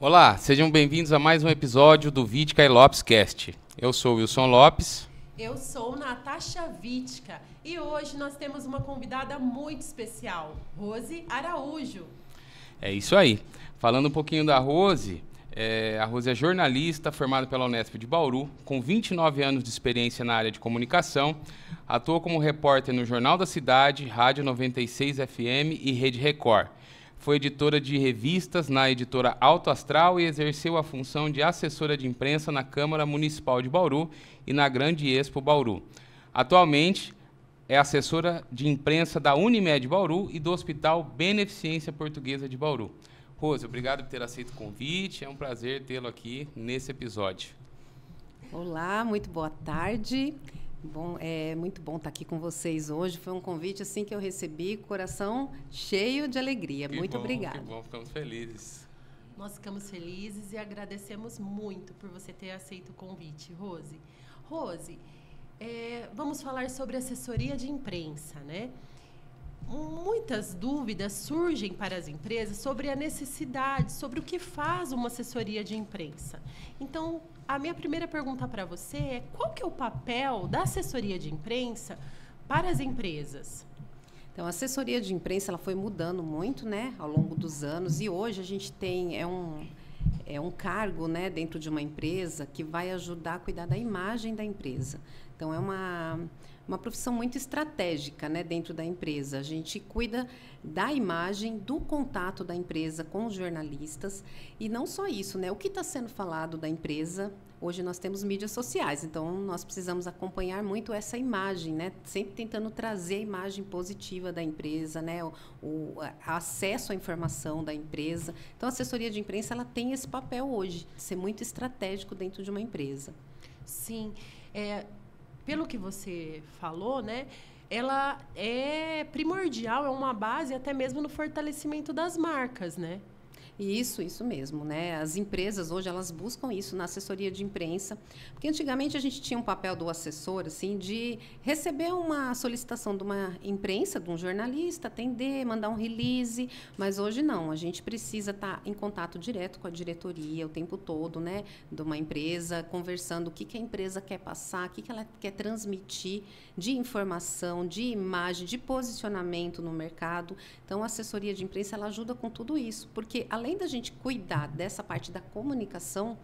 Olá, sejam bem-vindos a mais um episódio do Vitka e Lopes Cast. Eu sou o Wilson Lopes. Eu sou Natasha Vitka e hoje nós temos uma convidada muito especial, Rose Araújo. É isso aí. Falando um pouquinho da Rose, a Rose é jornalista formada pela Unesp de Bauru, com 29 anos de experiência na área de comunicação, atua como repórter no Jornal da Cidade, Rádio 96 FM e Rede Record. Foi editora de revistas na editora Alto Astral e exerceu a função de assessora de imprensa na Câmara Municipal de Bauru e na Grande Expo Bauru. Atualmente, é assessora de imprensa da Unimed Bauru e do Hospital Beneficência Portuguesa de Bauru. Rose, obrigado por ter aceito o convite. É um prazer tê-lo aqui nesse episódio. Olá, muito boa tarde. É muito bom estar aqui com vocês hoje. Foi um convite assim que eu recebi, coração cheio de alegria. Muito obrigada. Que bom, ficamos felizes. Nós ficamos felizes e agradecemos muito por você ter aceito o convite, Rose. Rose, vamos falar sobre assessoria de imprensa, né? Muitas dúvidas surgem para as empresas sobre a necessidade, sobre o que faz uma assessoria de imprensa. Então, a minha primeira pergunta para você é qual que é o papel da assessoria de imprensa para as empresas? Então, a assessoria de imprensa ela foi mudando muito, né, ao longo dos anos, e hoje a gente tem um cargo, né, dentro de uma empresa que vai ajudar a cuidar da imagem da empresa. Então, é uma profissão muito estratégica, né, dentro da empresa. A gente cuida da imagem, do contato da empresa com os jornalistas e não só isso, né? O que está sendo falado da empresa? Hoje nós temos mídias sociais, então nós precisamos acompanhar muito essa imagem, né? Sempre tentando trazer a imagem positiva da empresa, né? O acesso à informação da empresa. Então, a assessoria de imprensa ela tem esse papel hoje, de ser muito estratégico dentro de uma empresa. Sim, pelo que você falou, né, ela é primordial, é uma base até mesmo no fortalecimento das marcas, né? Isso mesmo, né? As empresas hoje elas buscam isso na assessoria de imprensa, porque antigamente a gente tinha um papel do assessor, assim, de receber uma solicitação de uma imprensa, de um jornalista, atender, mandar um release, mas hoje não, a gente precisa estar em contato direto com a diretoria o tempo todo, né? De uma empresa, conversando o que a empresa quer passar, o que ela quer transmitir de informação, de imagem, de posicionamento no mercado. Então, a assessoria de imprensa ela ajuda com tudo isso, porque além da gente cuidar dessa parte da comunicação,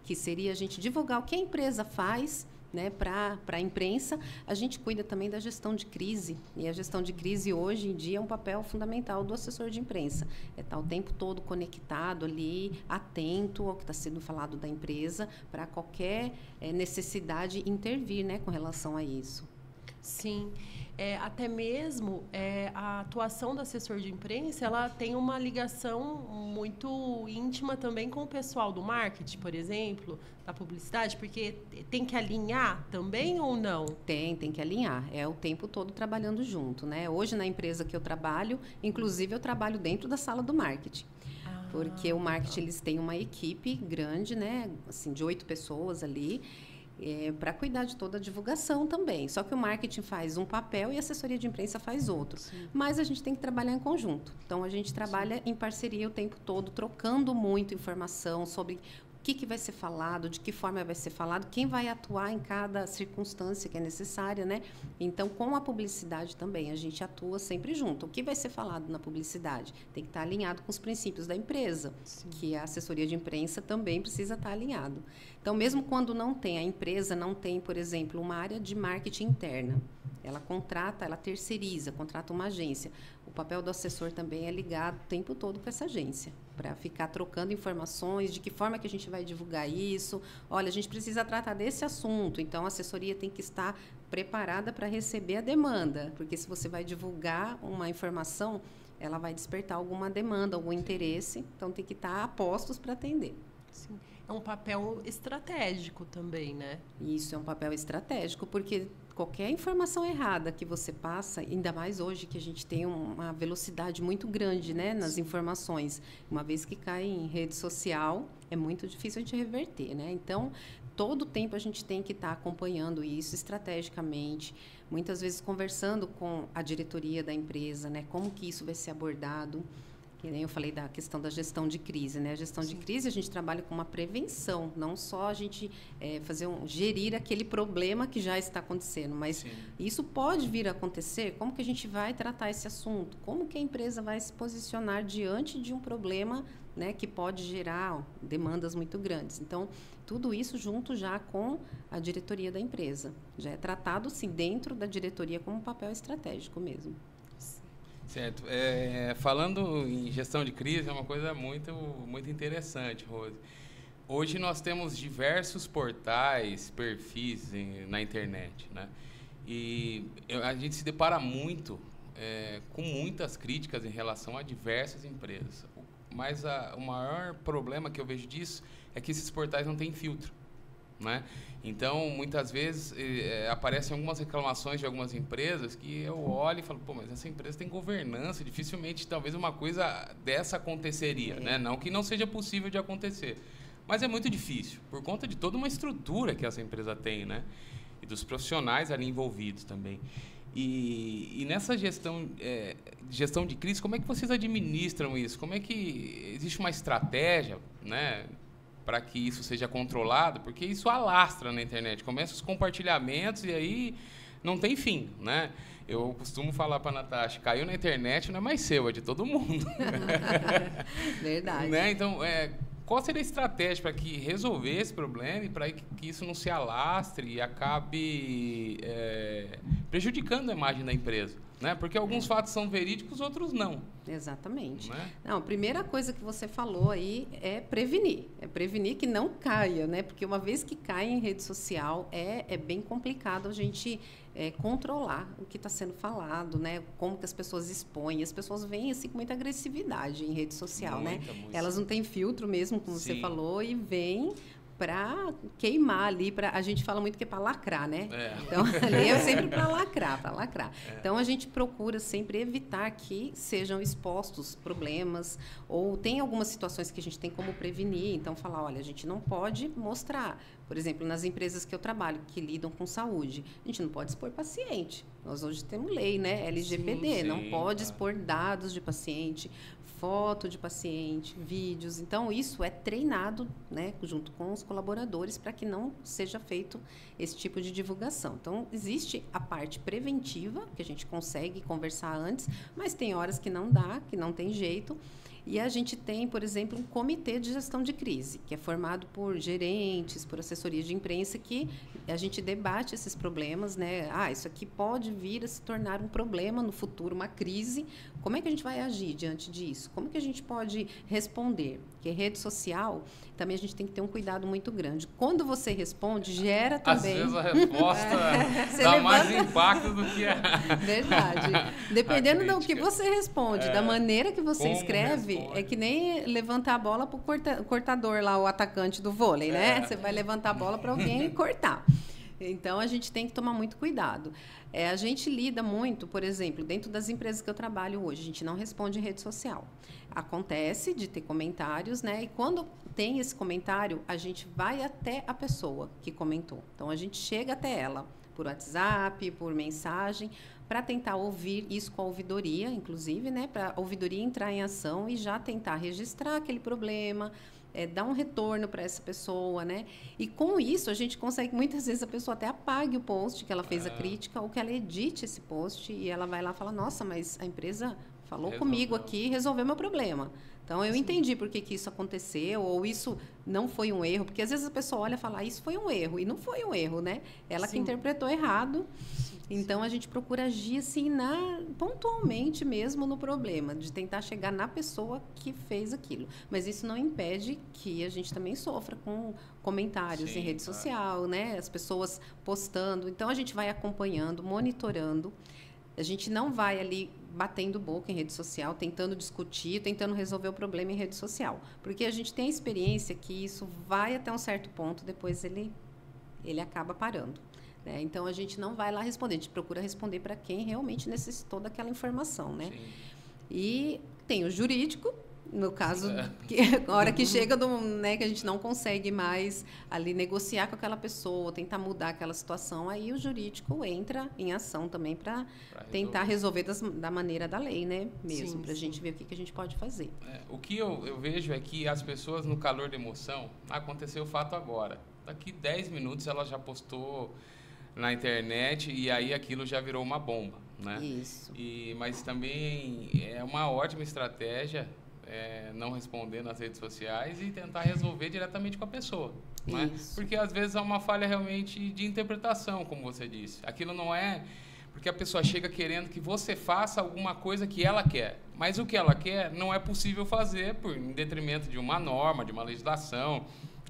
que seria a gente divulgar o que a empresa faz, né, para a imprensa, a gente cuida também da gestão de crise. E a gestão de crise, hoje em dia, é um papel fundamental do assessor de imprensa. É estar o tempo todo conectado ali, atento ao que está sendo falado da empresa, para qualquer necessidade intervir, né, com relação a isso. Sim, até mesmo a atuação do assessor de imprensa, ela tem uma ligação muito íntima também com o pessoal do marketing, por exemplo, da publicidade, porque tem que alinhar também ou não? Tem que alinhar. É o tempo todo trabalhando junto, né? Hoje, na empresa que eu trabalho, inclusive eu trabalho dentro da sala do marketing. Porque o marketing, eles têm uma equipe grande, né? Assim, de 8 pessoas ali, para cuidar de toda a divulgação também. Só que o marketing faz um papel e a assessoria de imprensa faz outro. Sim. Mas a gente tem que trabalhar em conjunto. Então, a gente trabalha Sim. em parceria o tempo todo, trocando muito informação sobre o que vai ser falado, de que forma vai ser falado, quem vai atuar em cada circunstância que é necessária, né? Então, com a publicidade também, a gente atua sempre junto. O que vai ser falado na publicidade tem que estar alinhado com os princípios da empresa, Sim. que a assessoria de imprensa também precisa estar alinhado. Então, mesmo quando não tem, a empresa não tem, por exemplo, uma área de marketing interna, ela contrata, ela terceiriza, contrata uma agência. O papel do assessor também é ligado o tempo todo com essa agência, para ficar trocando informações, de que forma que a gente vai divulgar isso. Olha, a gente precisa tratar desse assunto, então a assessoria tem que estar preparada para receber a demanda, porque se você vai divulgar uma informação, ela vai despertar alguma demanda, algum interesse, então tem que estar a postos para atender. Sim. É um papel estratégico também, né? Isso, é um papel estratégico, porque qualquer informação errada que você passa, ainda mais hoje que a gente tem uma velocidade muito grande, né, nas informações, uma vez que cai em rede social, é muito difícil a gente reverter, né? Então, todo o tempo a gente tem que estar acompanhando isso estrategicamente, muitas vezes conversando com a diretoria da empresa, né, como que isso vai ser abordado. Que nem eu falei da questão da gestão de crise, né? A gestão de crise, a gente trabalha com uma prevenção, não só a gente gerir aquele problema que já está acontecendo, mas isso pode vir a acontecer. Como que a gente vai tratar esse assunto? Como que a empresa vai se posicionar diante de um problema, né, que pode gerar demandas muito grandes? Então, tudo isso junto já com a diretoria da empresa. Já é tratado, sim, dentro da diretoria como um papel estratégico mesmo. Certo. Falando em gestão de crise, é uma coisa muito, muito interessante, Rose. Hoje nós temos diversos portais, perfis na internet, né? E a gente se depara muito com muitas críticas em relação a diversas empresas. Mas o maior problema que eu vejo disso é que esses portais não têm filtro, né? Então, muitas vezes, aparecem algumas reclamações de algumas empresas que eu olho e falo, pô, mas essa empresa tem governança, dificilmente, talvez, uma coisa dessa aconteceria, né? Não que não seja possível de acontecer, mas é muito difícil, por conta de toda uma estrutura que essa empresa tem, né? E dos profissionais ali envolvidos também. E nessa gestão de crise, como é que vocês administram isso? Como é que existe uma estratégia, né, para que isso seja controlado? Porque isso alastra na internet. Começa os compartilhamentos e aí não tem fim, né? Eu costumo falar para a Natasha, caiu na internet não é mais seu, é de todo mundo. Verdade. Né? Então, qual seria a estratégia para que resolver esse problema e para que isso não se alastre e acabe prejudicando a imagem da empresa? Né? Porque alguns fatos são verídicos, outros não. Exatamente. Né? Não, a primeira coisa que você falou aí é prevenir. É prevenir que não caia, né? Porque uma vez que cai em rede social, é bem complicado a gente controlar o que está sendo falado, né? Como que as pessoas expõem. As pessoas vêm assim, com muita agressividade em rede social, né? Elas não têm filtro mesmo, como você falou, e vêm para queimar ali, a gente fala muito que é para lacrar, né? Então, ali é sempre para lacrar. Então, a gente procura sempre evitar que sejam expostos problemas, ou tem algumas situações que a gente tem como prevenir, então falar, olha, a gente não pode mostrar, por exemplo, nas empresas que eu trabalho, que lidam com saúde, a gente não pode expor paciente. Nós hoje temos lei, né? LGPD, não pode expor dados de paciente, foto de paciente, vídeos. Então, isso é treinado, né, junto com os colaboradores para que não seja feito esse tipo de divulgação. Então, existe a parte preventiva, que a gente consegue conversar antes, mas tem horas que não dá, que não tem jeito. E a gente tem, por exemplo, um comitê de gestão de crise, que é formado por gerentes, por assessoria de imprensa, que a gente debate esses problemas, né? Isso aqui pode vir a se tornar um problema no futuro, uma crise. Como é que a gente vai agir diante disso? Como que a gente pode responder? Porque rede social, também a gente tem que ter um cuidado muito grande. Quando você responde, gera também... Às vezes a resposta dá mais impacto do que a... Verdade. Dependendo do que você responde, da maneira que você escreve, é que nem levantar a bola para o cortador lá, o atacante do vôlei, né? Você vai levantar a bola para alguém cortar. Então, a gente tem que tomar muito cuidado. A gente lida muito, por exemplo, dentro das empresas que eu trabalho hoje, a gente não responde em rede social. Acontece de ter comentários, né? E quando tem esse comentário, a gente vai até a pessoa que comentou. Então, a gente chega até ela por WhatsApp, por mensagem, para tentar ouvir isso com a ouvidoria, inclusive, né? Para a ouvidoria entrar em ação e já tentar registrar aquele problema, dar um retorno para essa pessoa, né? E com isso a gente consegue, muitas vezes a pessoa até apague o post que ela fez a crítica, ou que ela edite esse post e ela vai lá e fala, nossa, mas a empresa falou comigo aqui e resolveu meu problema. Então, eu entendi por que isso aconteceu, ou isso não foi um erro, porque às vezes a pessoa olha e fala, isso foi um erro, e não foi um erro, né? Ela que interpretou errado. Então, a gente procura agir assim, pontualmente mesmo no problema, de tentar chegar na pessoa que fez aquilo. Mas isso não impede que a gente também sofra com comentários em rede social, né? As pessoas postando. Então, a gente vai acompanhando, monitorando. A gente não vai ali batendo boca em rede social, tentando discutir, tentando resolver o problema em rede social. Porque a gente tem a experiência que isso vai até um certo ponto, depois ele acaba parando. Né? Então, a gente não vai lá responder, a gente procura responder para quem realmente necessitou daquela informação. Né? E tem o jurídico No caso, a hora que chega, né, que a gente não consegue mais ali negociar com aquela pessoa, tentar mudar aquela situação, aí o jurídico entra em ação também para tentar resolver da maneira da lei, né, mesmo, para a gente ver o que a gente pode fazer. O que eu vejo é que as pessoas, no calor da emoção, aconteceu o fato agora. Daqui 10 minutos ela já postou na internet e aí aquilo já virou uma bomba, né? Isso. Mas também é uma ótima estratégia não responder nas redes sociais e tentar resolver diretamente com a pessoa, né? Porque às vezes há uma falha realmente de interpretação, como você disse. Aquilo não é porque a pessoa chega querendo que você faça alguma coisa que ela quer, mas o que ela quer não é possível fazer em detrimento de uma norma, de uma legislação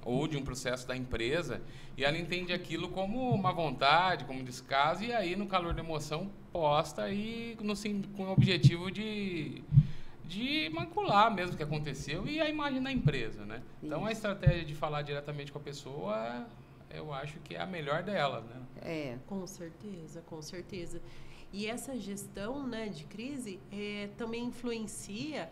ou de um processo da empresa, e ela entende aquilo como uma vontade, como descaso, e aí no calor da emoção posta e com o objetivo de macular mesmo o que aconteceu e a imagem da empresa, né? Então a estratégia de falar diretamente com a pessoa, eu acho que é a melhor dela, né? Com certeza, com certeza. E essa gestão, né, de crise também influencia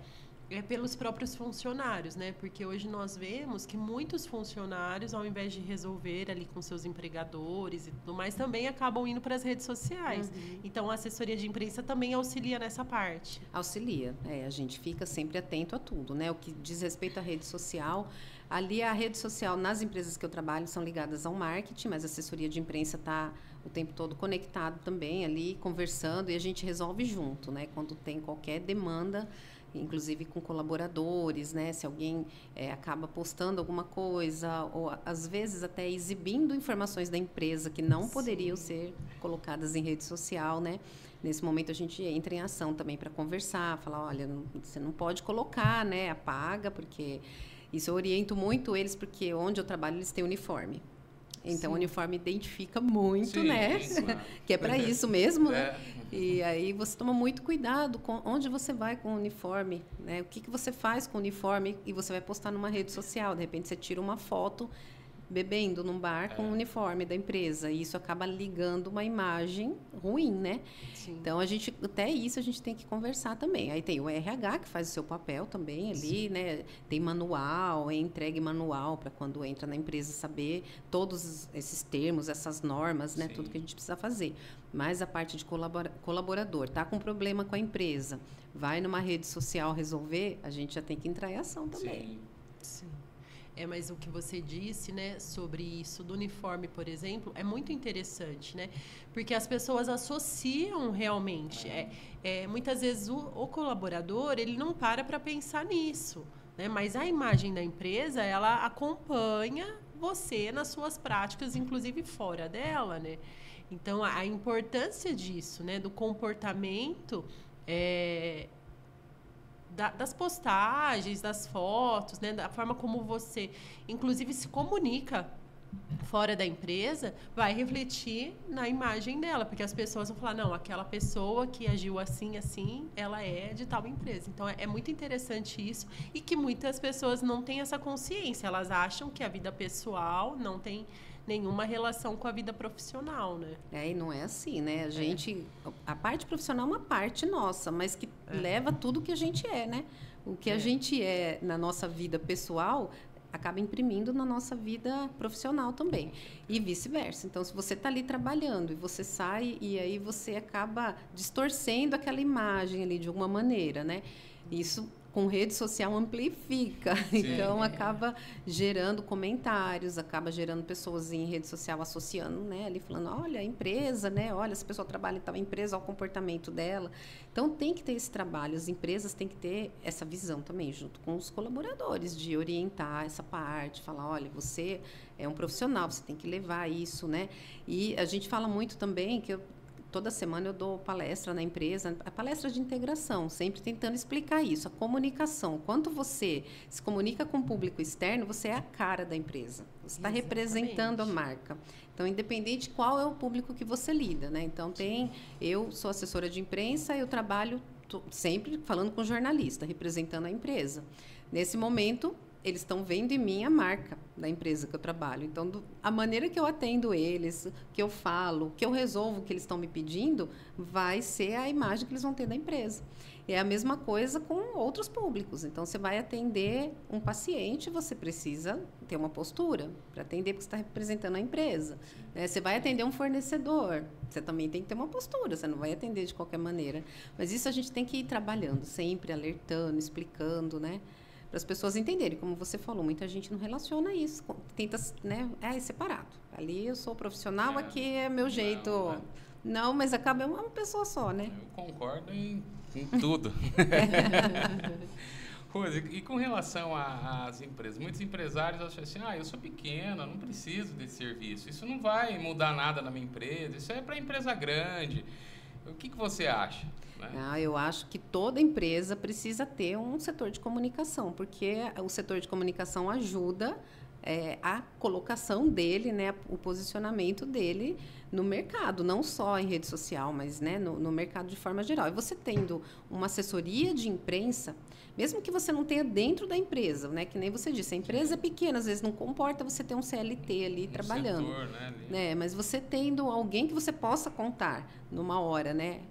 pelos próprios funcionários, né? Porque hoje nós vemos que muitos funcionários, ao invés de resolver ali com seus empregadores e tudo mais, também acabam indo para as redes sociais. Então, a assessoria de imprensa também auxilia nessa parte. Auxilia. A gente fica sempre atento a tudo, né? O que diz respeito à rede social, ali a rede social nas empresas que eu trabalho são ligadas ao marketing, mas a assessoria de imprensa está o tempo todo conectado também ali, conversando, e a gente resolve junto, né? Quando tem qualquer demanda, inclusive com colaboradores, né? Se alguém acaba postando alguma coisa ou às vezes até exibindo informações da empresa que não poderiam ser colocadas em rede social, né? Nesse momento a gente entra em ação também para conversar, falar, olha, você não pode colocar, né? Apaga, porque isso eu oriento muito eles, porque onde eu trabalho eles têm uniforme. Então, o uniforme identifica muito, né? Que é para isso mesmo, né? E aí você toma muito cuidado com onde você vai com o uniforme, né? O que você faz com o uniforme e você vai postar numa rede social. De repente, você tira uma foto bebendo num bar com o uniforme da empresa. E isso acaba ligando uma imagem ruim, né? Sim. Então, até isso a gente tem que conversar também. Aí tem o RH que faz o seu papel também ali, né? Tem manual, entregue manual para quando entra na empresa saber todos esses termos, essas normas, né? Tudo que a gente precisa fazer. Mas a parte de colaborador, tá com problema com a empresa, vai numa rede social resolver, a gente já tem que entrar em ação também. Sim. Mas o que você disse, né, sobre isso do uniforme, por exemplo, é muito interessante, né? Porque as pessoas associam realmente. Muitas vezes o colaborador, ele não para pensar nisso, né? Mas a imagem da empresa, ela acompanha você nas suas práticas, inclusive fora dela, né? Então, a importância disso, né, do comportamento... das postagens, das fotos, né, da forma como você, inclusive, se comunica fora da empresa, vai refletir na imagem dela, porque as pessoas vão falar, não, aquela pessoa que agiu assim, ela é de tal empresa. Então, é muito interessante isso e que muitas pessoas não têm essa consciência, elas acham que a vida pessoal não tem nenhuma relação com a vida profissional, né? E não é assim, né? A parte profissional é uma parte nossa, mas que leva tudo que a gente é, né? O que a gente é na nossa vida pessoal acaba imprimindo na nossa vida profissional também. E vice-versa. Então, se você está ali trabalhando e você sai e aí você acaba distorcendo aquela imagem ali de alguma maneira, né? Isso com rede social amplifica, então acaba gerando comentários, acaba gerando pessoas em rede social associando, né, ali falando, olha, a empresa, né, olha, essa pessoa trabalha em tal empresa, olha o comportamento dela. Então tem que ter esse trabalho, as empresas têm que ter essa visão também, junto com os colaboradores, de orientar essa parte, falar, olha, você é um profissional, você tem que levar isso, né, e a gente fala muito também que toda semana eu dou palestra na empresa, a palestra de integração, sempre tentando explicar isso, a comunicação. Quando você se comunica com o público externo, você é a cara da empresa. Você está representando a marca. Então, independente qual é o público que você lida, né? Então, eu sou assessora de imprensa, eu trabalho sempre falando com jornalista, representando a empresa. Nesse momento, eles estão vendo em mim a marca da empresa que eu trabalho. Então, a maneira que eu atendo eles, que eu falo, que eu resolvo o que eles estão me pedindo, vai ser a imagem que eles vão ter da empresa. É a mesma coisa com outros públicos. Então, você vai atender um paciente, você precisa ter uma postura para atender, porque você está representando a empresa. Você vai atender um fornecedor, você também tem que ter uma postura, você não vai atender de qualquer maneira. Mas isso a gente tem que ir trabalhando, sempre alertando, explicando, né? Para as pessoas entenderem, como você falou, muita gente não relaciona isso, tenta, né? É separado. Ali eu sou profissional, aqui é meu jeito. Não, mas acaba uma pessoa só, né? Eu concordo em tudo. Rose, e com relação às empresas, muitos empresários acham assim, eu sou pequeno, eu não preciso desse serviço, isso não vai mudar nada na minha empresa, isso é para empresa grande. O que você acha? Eu acho que toda empresa precisa ter um setor de comunicação, porque o setor de comunicação ajuda a colocação dele, né, o posicionamento dele no mercado, não só em rede social, mas, né, no mercado de forma geral. E você tendo uma assessoria de imprensa, mesmo que você não tenha dentro da empresa, né, que nem você disse, a empresa é pequena, às vezes não comporta você ter um CLT ali trabalhando. Setor, né, mas você tendo alguém que você possa contar numa hora, né,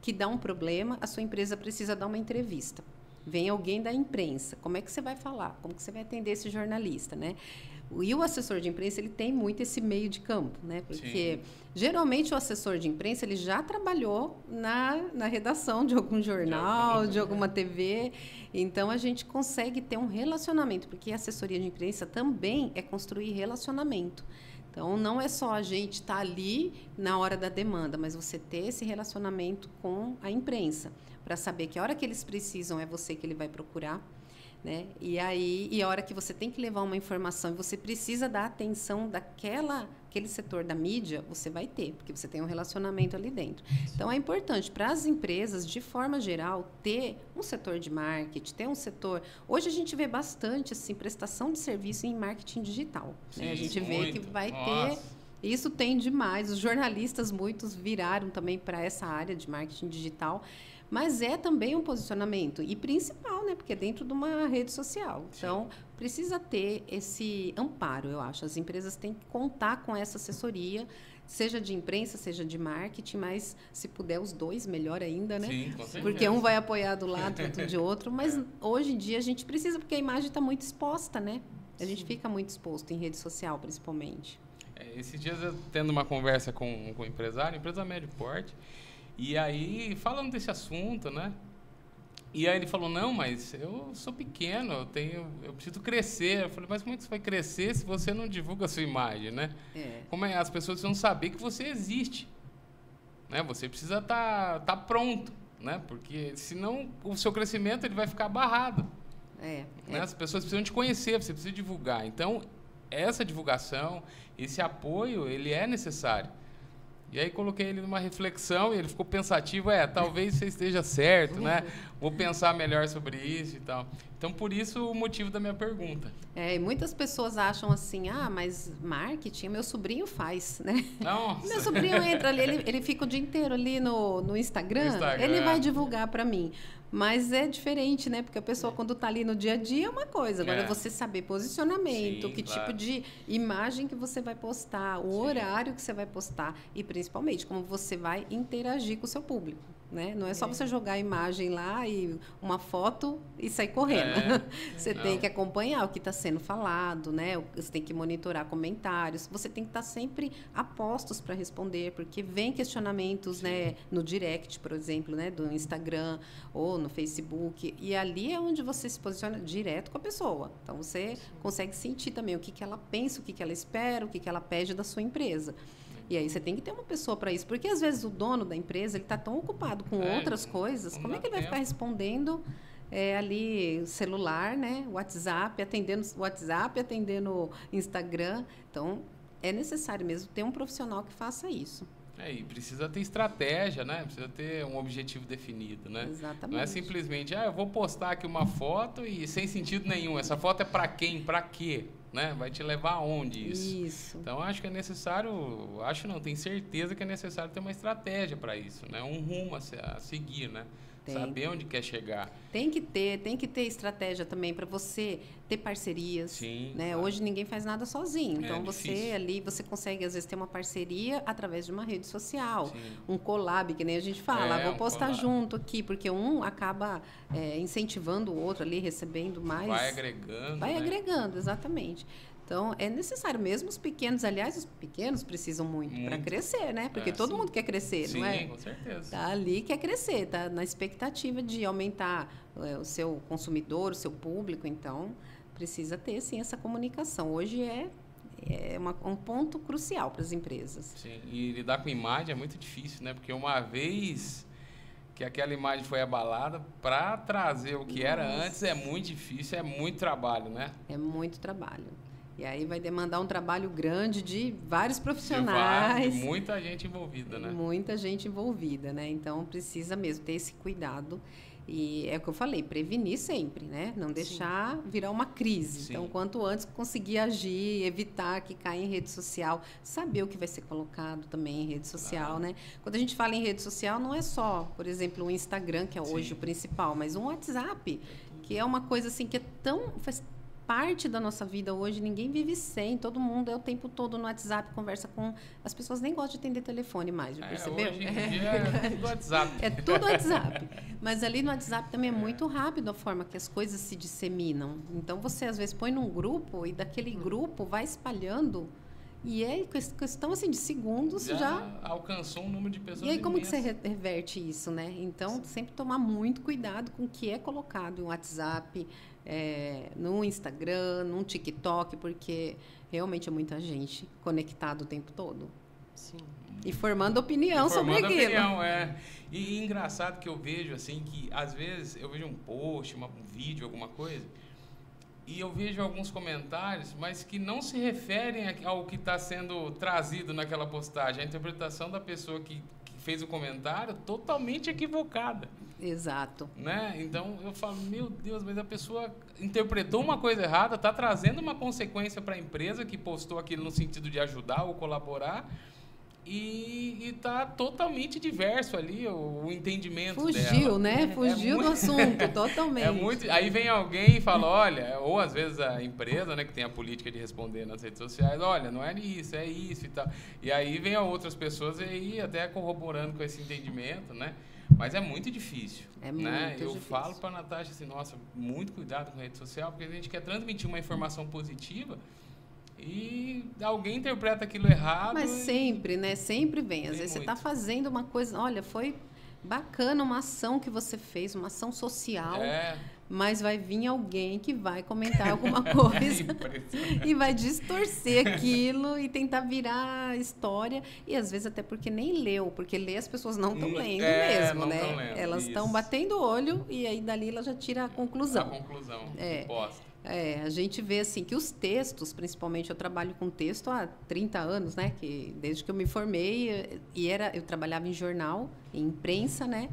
que dá um problema, a sua empresa precisa dar uma entrevista. Vem alguém da imprensa, como é que você vai falar? Como que você vai atender esse jornalista, né? E o assessor de imprensa, ele tem muito esse meio de campo, né? Porque, geralmente, o assessor de imprensa, ele já trabalhou na redação de algum jornal, de alguma TV. Então, a gente consegue ter um relacionamento, porque a assessoria de imprensa também é construir relacionamento. Então, não é só a gente estar ali na hora da demanda, mas você ter esse relacionamento com a imprensa, para saber que a hora que eles precisam é você que ele vai procurar, né? E a hora que você tem que levar uma informação e você precisa da atenção daquele setor da mídia, você vai ter, porque você tem um relacionamento ali dentro. Então, é importante para as empresas, de forma geral, ter um setor de marketing, ter um setor... Hoje, a gente vê bastante assim, prestação de serviço em marketing digital. Sim, né? A gente vê muito. que vai Nossa. ter... Isso tem demais. Os jornalistas, muitos, viraram também para essa área de marketing digital. Mas é também um posicionamento, e principal, né? Porque é dentro de uma rede social. Então, precisa ter esse amparo, eu acho. As empresas têm que contar com essa assessoria, seja de imprensa, seja de marketing, mas se puder os dois, melhor ainda, né? Sim, com certeza. Porque um vai apoiar do lado, outro de outro. Mas hoje em dia a gente precisa, porque a imagem está muito exposta, né? A gente fica muito exposto em rede social, principalmente. Esses dias eu tendo uma conversa com um empresário, empresa médio porte, e aí, falando desse assunto, né? E aí ele falou, não, mas eu sou pequeno, eu preciso crescer. Eu falei, mas como é que você vai crescer se você não divulga a sua imagem, né? As pessoas precisam saber que você existe, né? Você precisa tá pronto, né? Porque senão o seu crescimento ele vai ficar barrado. Né? As pessoas precisam te conhecer, você precisa divulgar. Então, essa divulgação, esse apoio, ele é necessário. E aí coloquei ele numa reflexão e ele ficou pensativo, talvez você esteja certo, né? Vou pensar melhor sobre isso e tal. Então, por isso, o motivo da minha pergunta. E muitas pessoas acham assim, mas marketing, meu sobrinho faz, né? Nossa. Meu sobrinho entra ali, ele fica o dia inteiro ali no Instagram, ele vai divulgar para mim. Mas é diferente, né? Porque a pessoa, quando está ali no dia a dia, é uma coisa. Agora, você saber posicionamento, que tipo de imagem que você vai postar, o horário que você vai postar e, principalmente, como você vai interagir com o seu público. Né? Não é só você jogar a imagem lá e uma foto e sair correndo. Você tem que acompanhar o que está sendo falado, né? Você tem que monitorar comentários. Você tem que estar sempre a postos para responder, porque vem questionamentos, né, no direct, por exemplo, né, do Instagram ou no Facebook. E ali é onde você se posiciona direto com a pessoa. Então, você consegue sentir também o que ela pensa, o que ela espera, o que ela pede da sua empresa. E aí você tem que ter uma pessoa para isso, porque às vezes o dono da empresa ele está tão ocupado com outras coisas, como é que ele vai ficar respondendo ali celular, né, WhatsApp, atendendo Instagram? Então é necessário mesmo ter um profissional que faça isso. E precisa ter estratégia, né? Precisa ter um objetivo definido, né? Exatamente. Não é simplesmente, eu vou postar aqui uma foto e sem sentido nenhum. Essa foto é para quem? Para quê? Né? Vai te levar aonde isso? Então, acho que é necessário, tenho certeza que é necessário ter uma estratégia para isso, né? Um rumo a seguir, né? saber onde quer chegar. Tem que ter estratégia também para você ter parcerias. Sim, né? claro. Hoje ninguém faz nada sozinho. Então, difícil. você consegue, às vezes, ter uma parceria através de uma rede social. Sim. Um collab, que nem a gente fala. Vou postar collab. junto aqui, porque um acaba incentivando o outro ali, recebendo mais. Vai agregando. Vai né? agregando, exatamente. Então, é necessário, mesmo os pequenos, aliás, os pequenos precisam muito. Para crescer, né? Porque todo sim. mundo quer crescer, Sim, não é? com certeza. Tá ali, quer crescer, tá na expectativa de aumentar o seu consumidor, o seu público, então precisa ter, sim, essa comunicação. Hoje é um ponto crucial para as empresas. Sim, e lidar com imagem é muito difícil, né? Porque uma vez que aquela imagem foi abalada, para trazer o que era antes é muito difícil, é muito trabalho, né? É muito trabalho. E aí vai demandar um trabalho grande de vários profissionais. De muita gente envolvida, né? Muita gente envolvida, né? Então, precisa mesmo ter esse cuidado. E é o que eu falei, prevenir sempre, né? Não deixar virar uma crise. Sim. Então, quanto antes conseguir agir, evitar que caia em rede social, saber o que vai ser colocado também em rede social, né? Quando a gente fala em rede social, não é só, por exemplo, o Instagram, que é hoje o principal, mas um WhatsApp, que é uma coisa assim que é faz parte da nossa vida hoje, ninguém vive sem, todo mundo é o tempo todo no WhatsApp, conversa com... As pessoas nem gostam de atender telefone mais, já percebeu? Hoje em dia é tudo WhatsApp. É tudo WhatsApp. Mas ali no WhatsApp também é muito rápido a forma que as coisas se disseminam. Então, você às vezes põe num grupo e daquele grupo vai espalhando e é questão assim de segundos já alcançou um número de pessoas. E aí como imenso. que você reverte isso, né? Então, sempre tomar muito cuidado com o que é colocado em WhatsApp, no Instagram, no TikTok, porque realmente é muita gente conectada o tempo todo. Sim. E formando opinião sobre aquilo. Opinião, E engraçado que eu vejo, assim, que às vezes eu vejo um post, um vídeo, alguma coisa, e eu vejo alguns comentários, mas que não se referem ao que está sendo trazido naquela postagem. A interpretação da pessoa que fez o comentário totalmente equivocada. Exato. Né? Então, eu falo, meu Deus, mas a pessoa interpretou uma coisa errada, está trazendo uma consequência para a empresa que postou aquilo no sentido de ajudar ou colaborar, e está totalmente diverso ali o entendimento dela. Fugiu, né? Fugiu do assunto, totalmente. Aí vem alguém e fala, olha, ou às vezes a empresa, né, que tem a política de responder nas redes sociais, olha, não é isso e tal. E aí vem outras pessoas e aí até corroborando com esse entendimento, né? Mas é muito difícil. É muito né? difícil. Eu falo para a Natasha assim, nossa, muito cuidado com a rede social, porque a gente quer transmitir uma informação positiva e alguém interpreta aquilo errado. Mas sempre, né? Sempre vem. Às vezes você está muito. fazendo uma coisa, olha, foi bacana uma ação que você fez, uma ação social, mas vai vir alguém que vai comentar alguma coisa e vai distorcer aquilo e tentar virar história. E às vezes até porque nem leu, porque ler as pessoas não estão lendo mesmo, não né? tão lendo, elas estão isso. batendo o olho e aí dali ela já tira a conclusão. A conclusão, posta. A gente vê assim que os textos, principalmente eu trabalho com texto há 30 anos, né? Que desde que eu me formei eu trabalhava em jornal, em imprensa, né?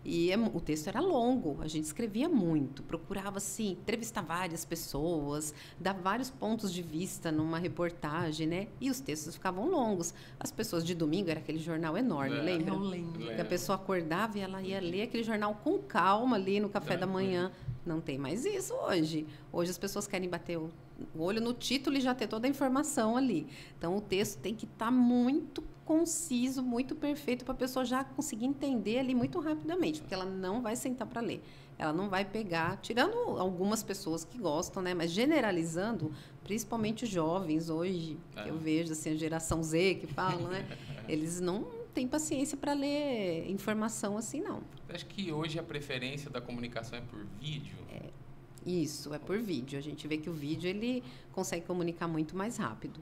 E o texto era longo, a gente escrevia muito, procurava assim, entrevistar várias pessoas, dar vários pontos de vista numa reportagem, né? E os textos ficavam longos. As pessoas de domingo era aquele jornal enorme, lembra? Eu lembro. Que a pessoa acordava e ela ia ler aquele jornal com calma ali no café da manhã. Não tem mais isso hoje. Hoje as pessoas querem bater o olho no título e já ter toda a informação ali. Então, o texto tem que estar muito conciso, muito perfeito para a pessoa já conseguir entender ali muito rapidamente, porque ela não vai sentar para ler. Ela não vai pegar, tirando algumas pessoas que gostam, né? Mas generalizando, principalmente os jovens hoje, que eu vejo assim, a geração Z que fala, né? Eles não têm paciência para ler informação assim, não. Acho que hoje a preferência da comunicação é por vídeo. Isso, é por vídeo. A gente vê que o vídeo ele consegue comunicar muito mais rápido.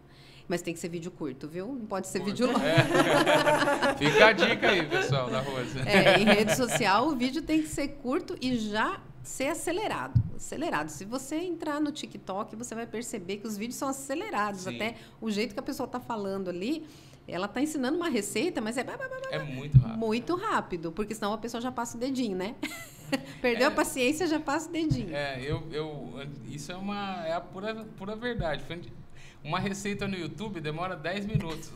Mas tem que ser vídeo curto, viu? Não pode ser vídeo longo. Fica a dica aí, pessoal, da Rose. Em rede social, o vídeo tem que ser curto e já ser acelerado. Se você entrar no TikTok, você vai perceber que os vídeos são acelerados. Sim. Até o jeito que a pessoa está falando ali, ela está ensinando uma receita, mas é muito rápido. Muito rápido, porque senão a pessoa já passa o dedinho, né? Perdeu a paciência, já passa o dedinho. Isso é a pura verdade. Uma receita no YouTube demora 10 minutos.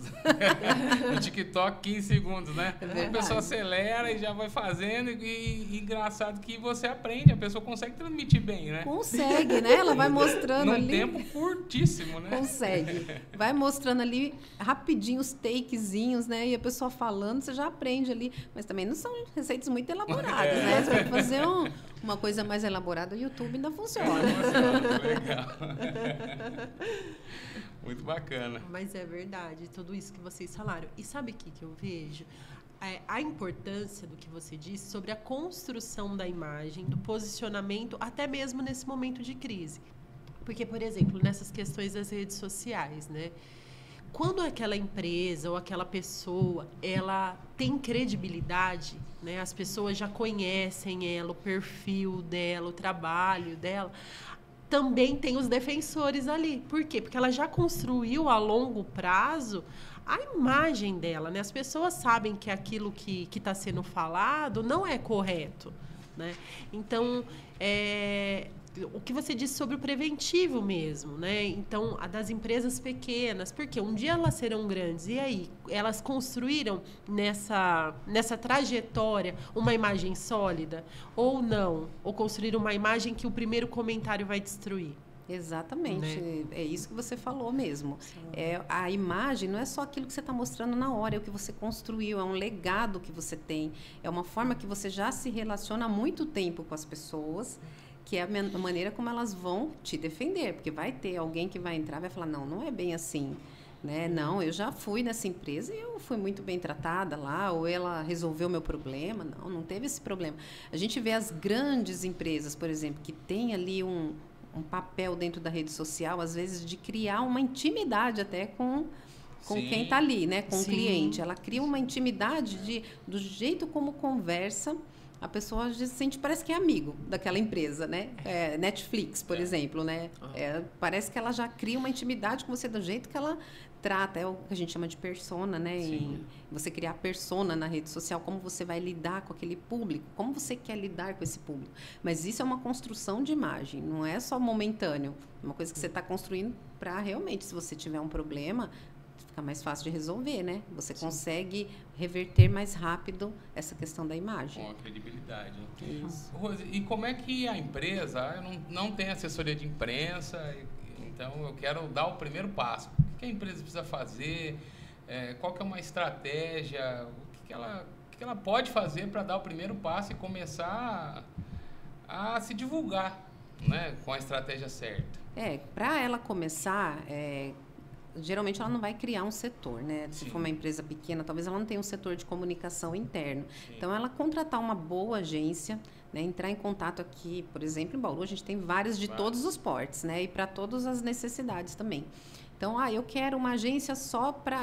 No TikTok, 15 segundos, né? A pessoa acelera e já vai fazendo. E engraçado que você aprende, a pessoa consegue transmitir bem, né? Consegue, né? Ela vai mostrando ali. Num tempo curtíssimo, né? Consegue. Vai mostrando ali rapidinho os takezinhos, né? E a pessoa falando, você já aprende ali. Mas também não são receitas muito elaboradas, né? Você vai fazer uma coisa mais elaborada, o YouTube ainda funciona. Legal. Muito bacana. Mas é verdade, tudo isso que vocês falaram. E sabe o que eu vejo? A importância do que você disse sobre a construção da imagem, do posicionamento, até mesmo nesse momento de crise. Porque, por exemplo, nessas questões das redes sociais, né? Quando aquela empresa ou aquela pessoa, ela tem credibilidade, né? As pessoas já conhecem ela, o perfil dela, o trabalho dela, também tem os defensores ali. Por quê? Porque ela já construiu a longo prazo a imagem dela, né? As pessoas sabem que aquilo que está sendo falado não é correto, né? Então, o que você disse sobre o preventivo mesmo, né? Então, a das empresas pequenas, porque um dia elas serão grandes. E aí, elas construíram nessa trajetória uma imagem sólida ou não? Ou construíram uma imagem que o primeiro comentário vai destruir? Exatamente, né? É isso que você falou mesmo. A imagem não é só aquilo que você está mostrando na hora, é o que você construiu, é um legado que você tem, é uma forma que você já se relaciona há muito tempo com as pessoas, que é a maneira como elas vão te defender, porque vai ter alguém que vai entrar e vai falar, não é bem assim, né? Não, eu já fui nessa empresa e eu fui muito bem tratada lá, ou ela resolveu meu problema. Não teve esse problema. A gente vê as grandes empresas, por exemplo, que tem ali um papel dentro da rede social, às vezes, de criar uma intimidade até com quem está ali, né? Com o cliente. Ela cria uma intimidade do jeito como conversa, a pessoa se sente, parece que é amigo daquela empresa, né? Netflix, por exemplo, né? Parece que ela já cria uma intimidade com você do jeito que ela trata, é o que a gente chama de persona, né? Você criar persona na rede social, como você vai lidar com aquele público, como você quer lidar com esse público. Mas isso é uma construção de imagem, não é só momentâneo. É uma coisa que você está construindo para realmente, se você tiver um problema, fica mais fácil de resolver, né? Você consegue reverter mais rápido essa questão da imagem. Com a credibilidade. Isso. Rose, e como é que a empresa não tem assessoria de imprensa, então eu quero dar o primeiro passo. O que a empresa precisa fazer? Qual que é uma estratégia? O que ela pode fazer para dar o primeiro passo e começar a se divulgar, né? Com a estratégia certa? Para ela começar... geralmente ela não vai criar um setor, né? Se for uma empresa pequena, talvez ela não tenha um setor de comunicação interno. Então, ela contratar uma boa agência, né? Entrar em contato aqui, por exemplo, em Bauru, a gente tem vários de todos os portes, né? E para todas as necessidades também. Então, eu quero uma agência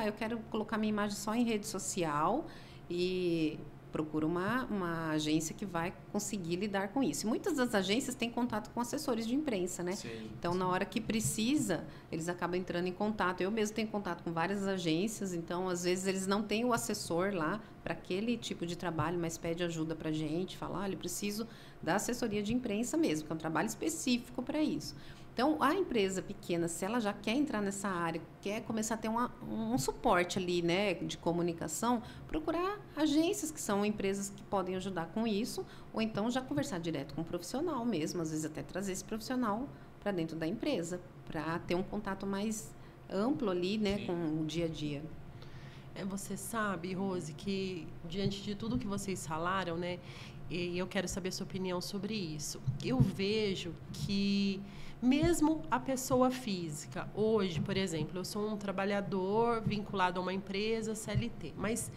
eu quero colocar minha imagem só em rede social e procura uma agência que vai conseguir lidar com isso. E muitas das agências têm contato com assessores de imprensa, né? Então, na hora que precisa, eles acabam entrando em contato. Eu mesmo tenho contato com várias agências, então, às vezes, eles não têm o assessor lá para aquele tipo de trabalho, mas pede ajuda para a gente, fala, olha, eu preciso da assessoria de imprensa mesmo, que é um trabalho específico para isso. Então, a empresa pequena, se ela já quer entrar nessa área, quer começar a ter um suporte ali, né, de comunicação, procurar agências que são empresas que podem ajudar com isso, ou então já conversar direto com um profissional mesmo, às vezes até trazer esse profissional para dentro da empresa, para ter um contato mais amplo ali, né, com o dia a dia. Você sabe, Rose, que diante de tudo que vocês falaram, né, e eu quero saber a sua opinião sobre isso, eu vejo que mesmo a pessoa física, hoje, por exemplo, eu sou um trabalhador vinculado a uma empresa CLT, mas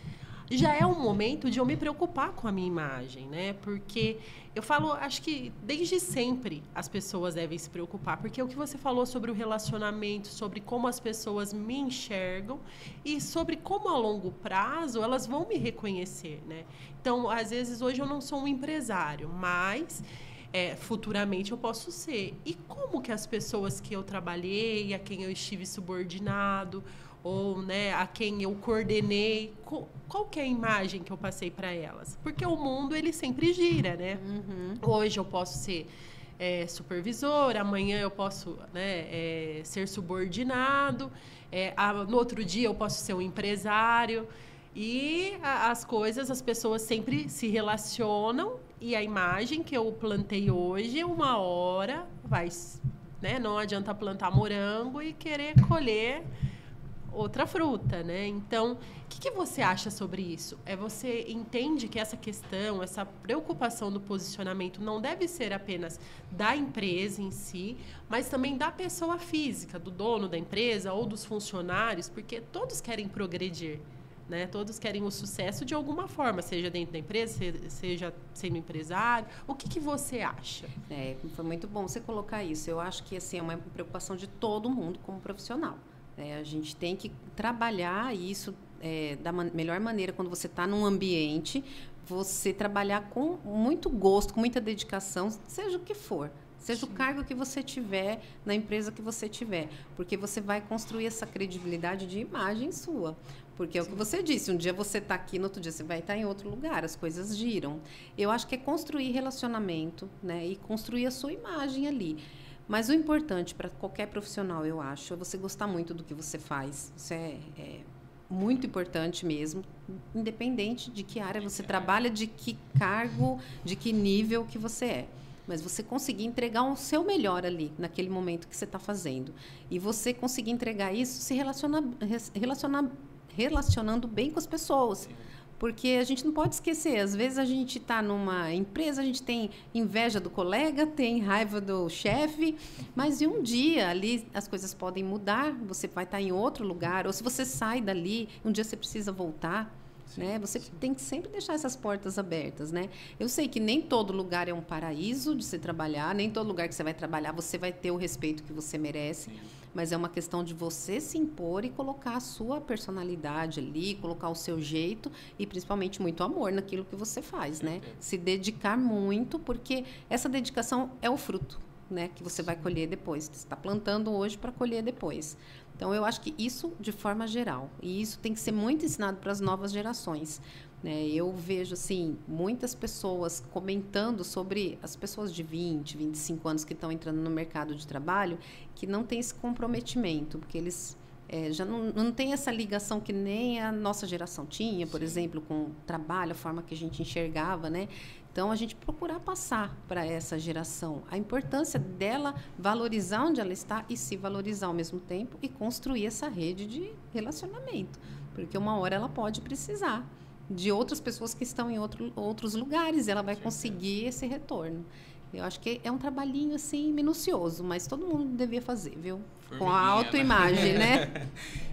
já é um momento de eu me preocupar com a minha imagem, né? Porque eu falo, acho que desde sempre as pessoas devem se preocupar, porque o que você falou sobre o relacionamento, sobre como as pessoas me enxergam e sobre como a longo prazo elas vão me reconhecer, né? Então, às vezes, hoje eu não sou um empresário, mas... futuramente eu posso ser. E como que as pessoas que eu trabalhei, a quem eu estive subordinado, ou, né, a quem eu coordenei, qual que é a imagem que eu passei para elas? Porque o mundo, ele sempre gira, né? Hoje eu posso ser supervisor, amanhã eu posso, né, ser subordinado, no outro dia eu posso ser um empresário. E as pessoas sempre se relacionam e a imagem que eu plantei hoje, uma hora vai, né? Não adianta plantar morango e querer colher outra fruta, né? Então, o que você acha sobre isso? Você entende que essa questão, essa preocupação do posicionamento não deve ser apenas da empresa em si, mas também da pessoa física, do dono da empresa ou dos funcionários, porque todos querem progredir, né? Todos querem o sucesso de alguma forma, seja dentro da empresa, seja sendo empresário. O que você acha? Foi muito bom você colocar isso. Eu acho que assim, é uma preocupação de todo mundo como profissional. A gente tem que trabalhar isso da melhor maneira quando você está num ambiente, você trabalhar com muito gosto, com muita dedicação, seja o que for. Seja o cargo que você tiver, na empresa que você tiver. Porque você vai construir essa credibilidade de imagem sua. Porque é o que você disse, um dia você está aqui, no outro dia você vai estar em outro lugar, as coisas giram. Eu acho que é construir relacionamento, né, e construir a sua imagem ali. Mas o importante para qualquer profissional, eu acho, é você gostar muito do que você faz. Isso é muito importante mesmo, independente de que área você trabalha, de que cargo, de que nível que você é. Mas você conseguir entregar o seu melhor ali, naquele momento que você está fazendo. E você conseguir entregar isso se relacionando bem com as pessoas. Porque a gente não pode esquecer, às vezes a gente está numa empresa, a gente tem inveja do colega, tem raiva do chefe, mas um dia ali as coisas podem mudar, você vai estar em outro lugar, ou se você sai dali, um dia você precisa voltar. Né? Você tem que sempre deixar essas portas abertas, né? Eu sei que nem todo lugar é um paraíso de se trabalhar, nem todo lugar que você vai trabalhar você vai ter o respeito que você merece, mas é uma questão de você se impor e colocar a sua personalidade ali, colocar o seu jeito e principalmente muito amor naquilo que você faz, né? Se dedicar muito, porque essa dedicação é o fruto, né, que você vai colher depois. Você está plantando hoje para colher depois. Então, eu acho que isso de forma geral. E isso tem que ser muito ensinado para as novas gerações. Né? Eu vejo, assim, muitas pessoas comentando sobre as pessoas de 20, 25 anos que estão entrando no mercado de trabalho, que não têm esse comprometimento, porque eles já não têm essa ligação que nem a nossa geração tinha, por exemplo, com o trabalho, a forma que a gente enxergava, né? Então, a gente procurar passar para essa geração a importância dela valorizar onde ela está e se valorizar ao mesmo tempo e construir essa rede de relacionamento. Porque uma hora ela pode precisar de outras pessoas que estão em outros lugares e ela vai conseguir esse retorno. Eu acho que é um trabalhinho, assim, minucioso, mas todo mundo devia fazer, viu? Com a autoimagem, né?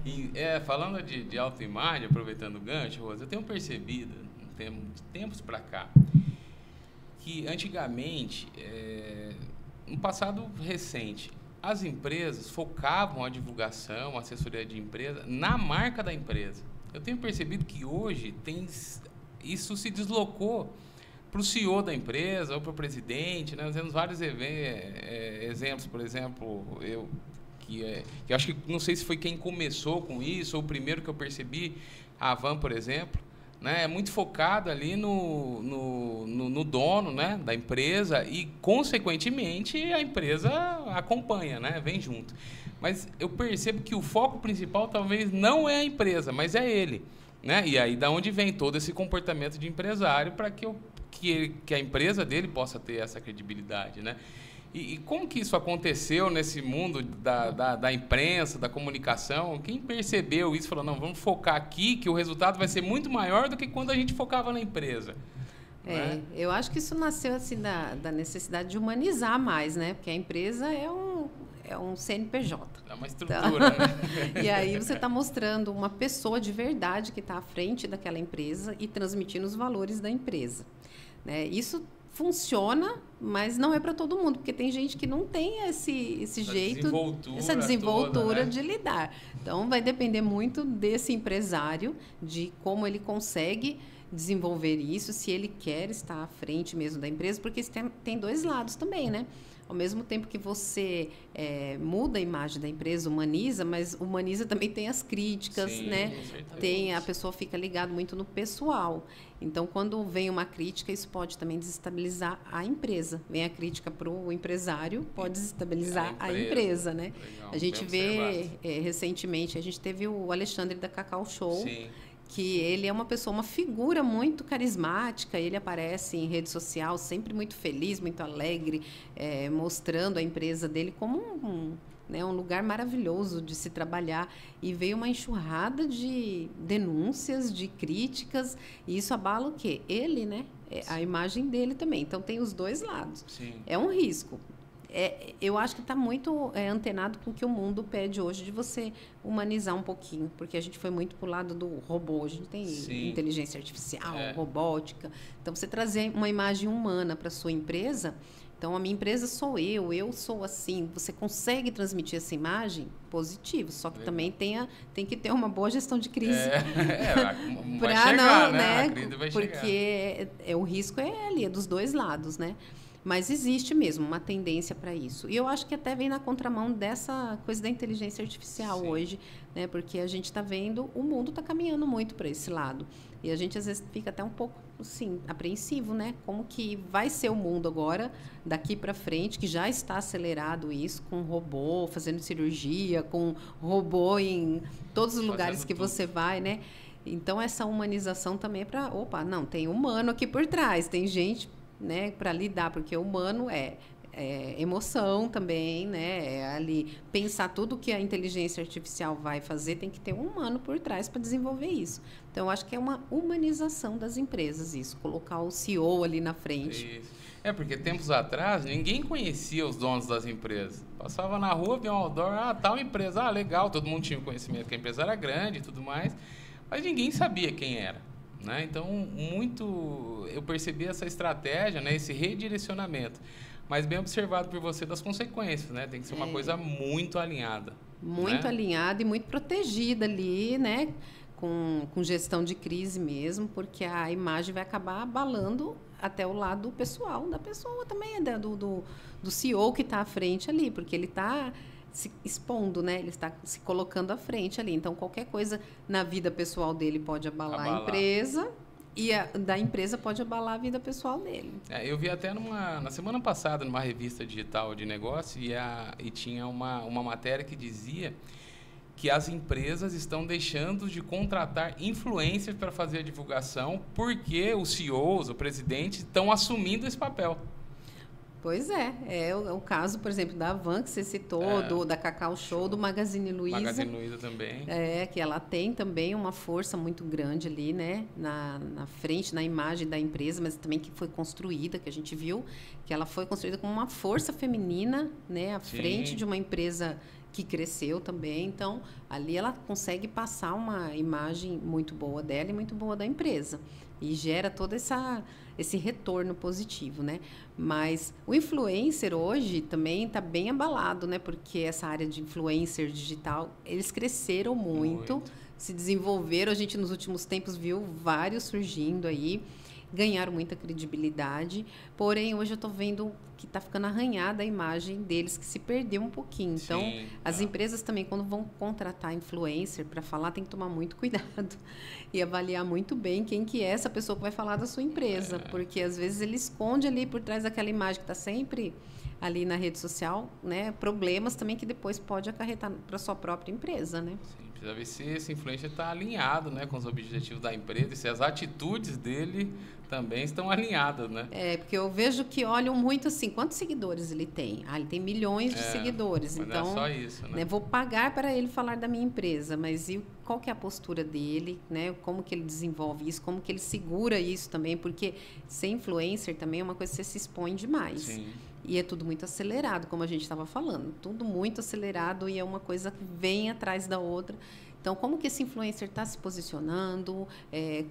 E, falando de autoimagem, aproveitando o gancho, Rosa, eu tenho percebido, de tempos para cá, que antigamente, no passado recente, as empresas focavam a divulgação, a assessoria de empresa na marca da empresa. Eu tenho percebido que hoje isso se deslocou para o CEO da empresa ou para o presidente. Né? Nós temos vários exemplos, por exemplo, que eu acho que não sei se foi quem começou com isso ou o primeiro que eu percebi, a Havan, por exemplo. Né, é muito focado ali no dono, né, da empresa e, consequentemente, a empresa acompanha, né, vem junto. Mas eu percebo que o foco principal talvez não é a empresa, mas é ele. Né? E aí da onde vem todo esse comportamento de empresário para que a empresa dele possa ter essa credibilidade. Né? E como que isso aconteceu nesse mundo da imprensa, da comunicação? Quem percebeu isso falou, não, vamos focar aqui que o resultado vai ser muito maior do que quando a gente focava na empresa. Né? Eu acho que isso nasceu assim, da necessidade de humanizar mais, né? Porque a empresa é um CNPJ. É uma estrutura, né? E aí você está mostrando uma pessoa de verdade que está à frente daquela empresa e transmitindo os valores da empresa. Né? Isso funciona, mas não é para todo mundo, porque tem gente que não tem esse jeito, essa desenvoltura toda, né? De lidar. Então, vai depender muito desse empresário, de como ele consegue desenvolver isso, se ele quer estar à frente mesmo da empresa, porque tem dois lados também, né? ao mesmo tempo que você muda a imagem da empresa, humaniza, mas humaniza também tem as críticas, Sim, né? com certeza. Tem, a pessoa fica ligada muito no pessoal. Então, quando vem uma crítica, isso pode também desestabilizar a empresa. Vem a crítica para o empresário, pode desestabilizar a empresa, né? Legal, A gente bem vê, recentemente, a gente teve o Alexandre da Cacau Show, Sim. que ele é uma pessoa, uma figura muito carismática, ele aparece em rede social sempre muito feliz, muito alegre, mostrando a empresa dele como um lugar maravilhoso de se trabalhar, e veio uma enxurrada de denúncias, de críticas, e isso abala o quê? Ele, né? A imagem dele também. Então, tem os dois lados. Sim. É um risco. Eu acho que está muito antenado com o que o mundo pede hoje, de você humanizar um pouquinho, porque a gente foi muito para o lado do robô, a gente tem inteligência artificial, robótica. Então, você trazer uma imagem humana para a sua empresa. Então, a minha empresa sou eu sou assim. Você consegue transmitir essa imagem? Positivo. Só que também tem que ter uma boa gestão de crise. Vai chegar, né? A crise vai porque chegar. O risco é dos dois lados, né? Mas existe mesmo uma tendência para isso. E eu acho que até vem na contramão dessa coisa da inteligência artificial hoje, né? Porque a gente está vendo, o mundo está caminhando muito para esse lado. E a gente, às vezes, fica até um pouco, assim, apreensivo, né? Como que vai ser o mundo agora, daqui para frente, que já está acelerado isso, com robô fazendo cirurgia, com robô em todos os lugares que você vai, né? Então, essa humanização também é para... Opa, não, tem humano aqui por trás, tem gente, né, para lidar, porque o humano é emoção também, né? É ali pensar tudo que a inteligência artificial vai fazer, tem que ter um humano por trás para desenvolver isso. Então, eu acho que é uma humanização das empresas isso, colocar o CEO ali na frente. Isso. Porque tempos atrás ninguém conhecia os donos das empresas. Passava na rua, via um outdoor, tal empresa, legal, todo mundo tinha o conhecimento que a empresa era grande e tudo mais, mas ninguém sabia quem era. Né? Então, eu percebi essa estratégia, né? Esse redirecionamento, mas bem observado por você das consequências, né? Tem que ser uma coisa muito alinhada. Muito alinhada e muito protegida ali, né? Com gestão de crise mesmo, porque a imagem vai acabar abalando até o lado pessoal da pessoa também, do CEO que está à frente ali, porque ele está se expondo, né? Ele está se colocando à frente ali. Então, qualquer coisa na vida pessoal dele pode abalar a empresa, e da empresa pode abalar a vida pessoal dele. Eu vi até na semana passada, numa revista digital de negócio, e tinha uma matéria que dizia que as empresas estão deixando de contratar influencers para fazer a divulgação, porque os CEOs, o presidente, estão assumindo esse papel. Pois é o caso, por exemplo, da Avan, que você citou, da Cacau Show, do Magazine Luiza. Magazine Luiza também. Que ela tem também uma força muito grande ali, né? Na frente, na imagem da empresa, mas também que foi construída, que a gente viu, que ela foi construída como uma força feminina, né? À frente de uma empresa que cresceu também. Então, ali ela consegue passar uma imagem muito boa dela e muito boa da empresa. E gera todo esse retorno positivo, né? Mas o influencer hoje também está bem abalado, né? Porque essa área de influencer digital, eles cresceram muito, se desenvolveram. A gente, nos últimos tempos, viu vários surgindo aí, ganharam muita credibilidade. Porém, hoje eu estou vendo que está ficando arranhada a imagem deles, que se perdeu um pouquinho. Então, as empresas também, quando vão contratar influencer para falar, tem que tomar muito cuidado e avaliar muito bem quem que é essa pessoa que vai falar da sua empresa. Porque, às vezes, ele esconde ali por trás daquela imagem que está sempre ali na rede social, né? Problemas também que depois pode acarretar para a sua própria empresa, né? Sim, precisa ver se esse influencer está alinhado, né, com os objetivos da empresa e se as atitudes dele também estão alinhadas, né? Porque eu vejo que olham muito assim, quantos seguidores ele tem? Ele tem milhões de seguidores. Mas então, não é só isso, né? Vou pagar para ele falar da minha empresa, mas qual que é a postura dele, né? Como que ele desenvolve isso, como que ele segura isso também, porque ser influencer também é uma coisa que você se expõe demais. Sim. E é tudo muito acelerado, como a gente estava falando. Tudo muito acelerado e é uma coisa que vem atrás da outra. Então, como que esse influencer está se posicionando?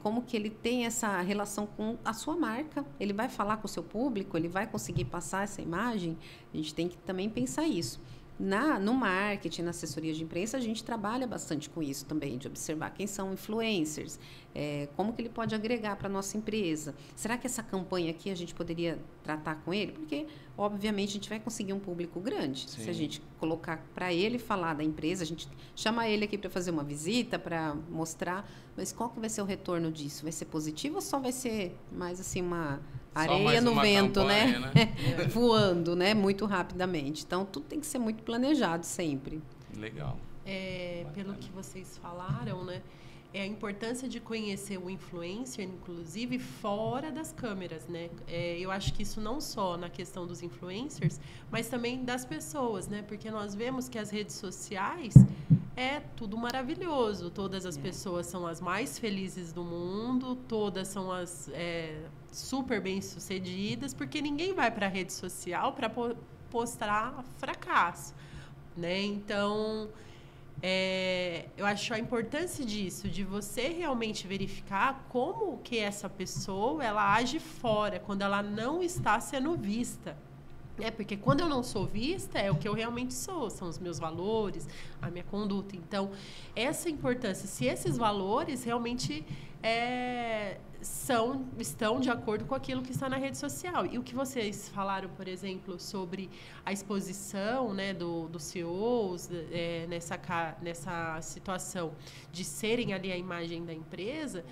Como que ele tem essa relação com a sua marca? Ele vai falar com o seu público? Ele vai conseguir passar essa imagem? A gente tem que também pensar isso. No marketing, na assessoria de imprensa, a gente trabalha bastante com isso também, de observar quem são influencers, como que ele pode agregar para a nossa empresa. Será que essa campanha aqui a gente poderia tratar com ele? Porque, obviamente, a gente vai conseguir um público grande. Sim. Se a gente colocar para ele falar da empresa, a gente chama ele aqui para fazer uma visita, para mostrar, mas qual que vai ser o retorno disso? Vai ser positivo ou só vai ser mais assim uma areia no vento, campanha, né? Voando, né? Muito rapidamente. Então, tudo tem que ser muito planejado sempre. Legal. Pelo que vocês falaram, né? A importância de conhecer o influencer, inclusive, fora das câmeras, né? Eu acho que isso não só na questão dos influencers, mas também das pessoas, né? Porque nós vemos que as redes sociais é tudo maravilhoso. Todas as pessoas são as mais felizes do mundo, todas são as super bem-sucedidas, porque ninguém vai para a rede social para postar fracasso, né? Então, eu acho a importância disso, de você realmente verificar como que essa pessoa ela age fora, quando ela não está sendo vista. Porque quando eu não sou vista, é o que eu realmente sou, são os meus valores, a minha conduta. Então, essa importância, se esses valores realmente estão de acordo com aquilo que está na rede social. E o que vocês falaram, por exemplo, sobre a exposição, né, dos CEOs nessa situação de serem ali a imagem da empresa,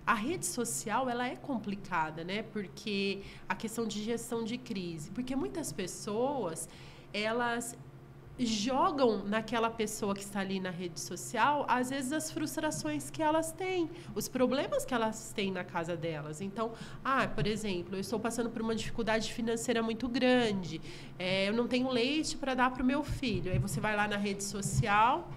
a rede social ela é complicada, né? Porque a questão de gestão de crise, porque muitas pessoas elas jogam naquela pessoa que está ali na rede social, às vezes, as frustrações que elas têm, os problemas que elas têm na casa delas. Então, por exemplo, eu estou passando por uma dificuldade financeira muito grande, eu não tenho leite para dar para o meu filho. Aí você vai lá na rede social,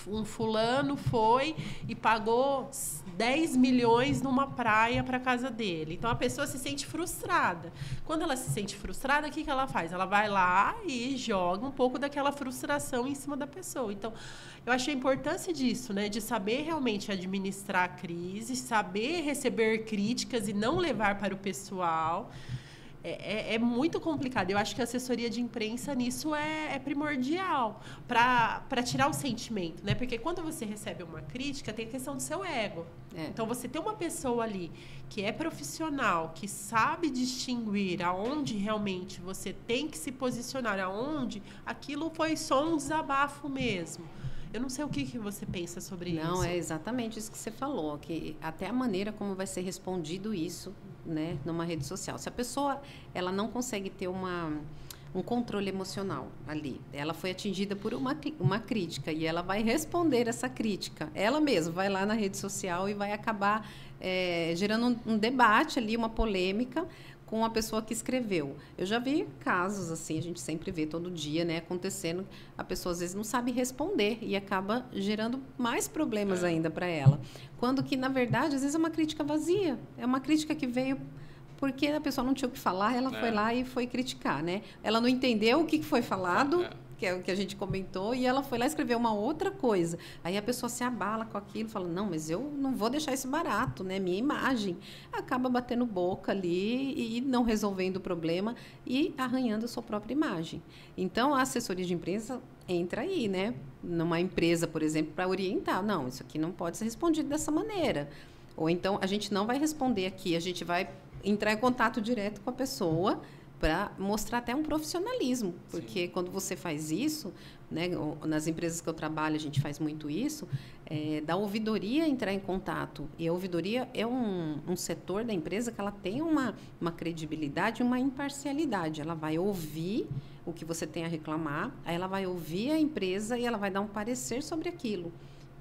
um fulano foi e pagou 10 milhões numa praia para casa dele. Então, a pessoa se sente frustrada. Quando ela se sente frustrada, o que ela faz? Ela vai lá e joga um pouco daquela frustração em cima da pessoa. Então, eu achei a importância disso, né? De saber realmente administrar a crise, saber receber críticas e não levar para o pessoal. É muito complicado. Eu acho que a assessoria de imprensa nisso é primordial para tirar o sentimento, né? Porque quando você recebe uma crítica, tem a questão do seu ego. Então, você ter uma pessoa ali que é profissional, que sabe distinguir aonde realmente você tem que se posicionar, aonde aquilo foi só um desabafo mesmo. Eu não sei o que você pensa sobre isso. Não, é exatamente isso que você falou, que até a maneira como vai ser respondido isso, né, numa rede social. Se a pessoa ela não consegue ter um controle emocional ali, ela foi atingida por uma crítica e ela vai responder essa crítica. Ela mesma vai lá na rede social e vai acabar gerando um debate ali, uma polêmica com a pessoa que escreveu. Eu já vi casos assim, a gente sempre vê todo dia, né, acontecendo, a pessoa às vezes não sabe responder e acaba gerando mais problemas ainda para ela. Quando que, na verdade, às vezes é uma crítica vazia, é uma crítica que veio porque a pessoa não tinha o que falar, ela foi lá e foi criticar, né? Ela não entendeu o que foi falado, que é o que a gente comentou, e ela foi lá escrever uma outra coisa. Aí a pessoa se abala com aquilo, fala, não, mas eu não vou deixar isso barato, né? Minha imagem. Acaba batendo boca ali e não resolvendo o problema e arranhando a sua própria imagem. Então, a assessoria de imprensa entra aí, né? Numa empresa, por exemplo, para orientar. Não, isso aqui não pode ser respondido dessa maneira. Ou então, a gente não vai responder aqui, a gente vai entrar em contato direto com a pessoa para mostrar até um profissionalismo, porque quando você faz isso, né, nas empresas que eu trabalho a gente faz muito isso, da ouvidoria entrar em contato, e a ouvidoria é um setor da empresa que ela tem uma credibilidade, uma imparcialidade, ela vai ouvir o que você tem a reclamar, aí ela vai ouvir a empresa e ela vai dar um parecer sobre aquilo,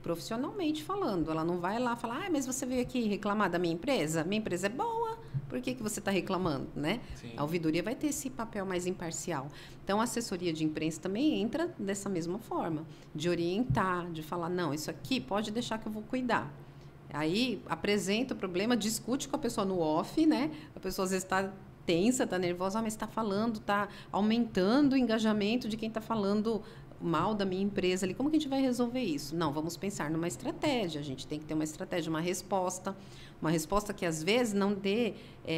profissionalmente falando, ela não vai lá falar, mas você veio aqui reclamar da minha empresa é boa, por que você está reclamando, né? Sim. A ouvidoria vai ter esse papel mais imparcial. Então, a assessoria de imprensa também entra dessa mesma forma, de orientar, de falar, não, isso aqui pode deixar que eu vou cuidar. Aí, apresenta o problema, discute com a pessoa no off, né? A pessoa às vezes está tensa, está nervosa, mas está falando, está aumentando o engajamento de quem está falando mal da minha empresa ali, como que a gente vai resolver isso? Não, vamos pensar numa estratégia, a gente tem que ter uma estratégia, uma resposta que às vezes não dê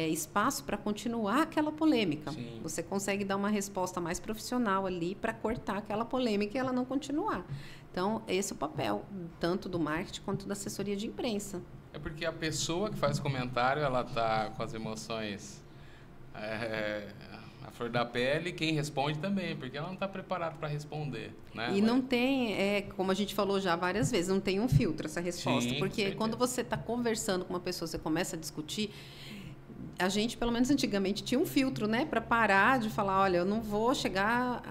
espaço para continuar aquela polêmica. Sim. Você consegue dar uma resposta mais profissional ali para cortar aquela polêmica e ela não continuar. Então, esse é o papel, tanto do marketing quanto da assessoria de imprensa. É porque a pessoa que faz o comentário, ela tá com as emoções a flor da pele, quem responde também, porque ela não está preparada para responder, né? E não tem, como a gente falou já várias vezes, não tem um filtro essa resposta. Sim, porque quando você está conversando com uma pessoa, você começa a discutir, a gente, pelo menos antigamente, tinha um filtro, né? Para parar de falar, olha, eu não vou chegar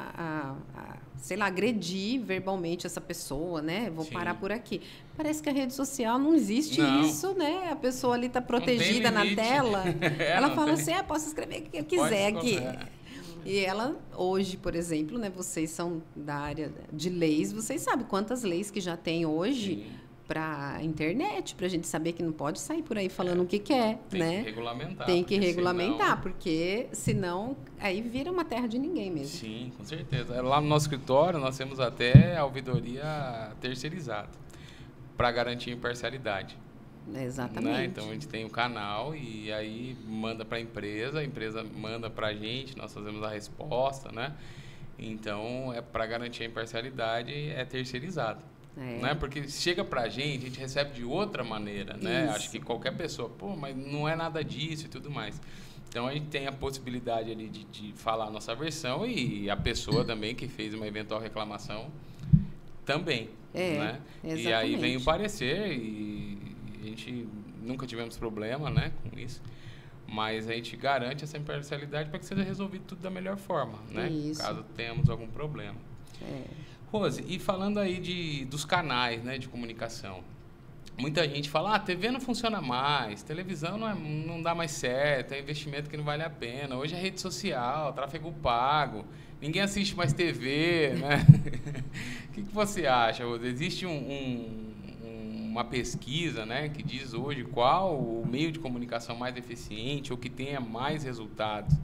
sei lá, agredir verbalmente essa pessoa, né? Vou parar por aqui. Parece que a rede social não existe isso, né? A pessoa ali está protegida na tela. Ela fala assim, posso escrever o que eu quiser aqui. E ela, hoje, por exemplo, né? Vocês são da área de leis, vocês sabem quantas leis que já tem hoje para a internet, para a gente saber que não pode sair por aí falando o que quer, né? Tem que regulamentar. Tem que regulamentar, porque senão aí vira uma terra de ninguém mesmo. Sim, com certeza. Lá no nosso escritório nós temos até a ouvidoria terceirizada para garantir imparcialidade. Exatamente. Né? Então a gente tem um canal e aí manda para a empresa manda para a gente, nós fazemos a resposta, né? Então para garantir a imparcialidade é terceirizado. Né? Porque chega pra gente, a gente recebe de outra maneira, né? Acho que qualquer pessoa, mas não é nada disso e tudo mais. Então a gente tem a possibilidade ali de falar a nossa versão e a pessoa também que fez uma eventual reclamação também, né? Exatamente. E aí vem o parecer e a gente nunca tivemos problema, né, com isso. Mas a gente garante essa imparcialidade para que seja resolvido tudo da melhor forma, né? Caso tenhamos algum problema. Rose, e falando aí dos canais, né, de comunicação, muita gente fala, TV não funciona mais, televisão não dá mais certo, é investimento que não vale a pena, hoje é rede social, tráfego pago, ninguém assiste mais TV, né? O que você acha, Rose? Existe uma pesquisa, né, que diz hoje qual o meio de comunicação mais eficiente ou que tenha mais resultados?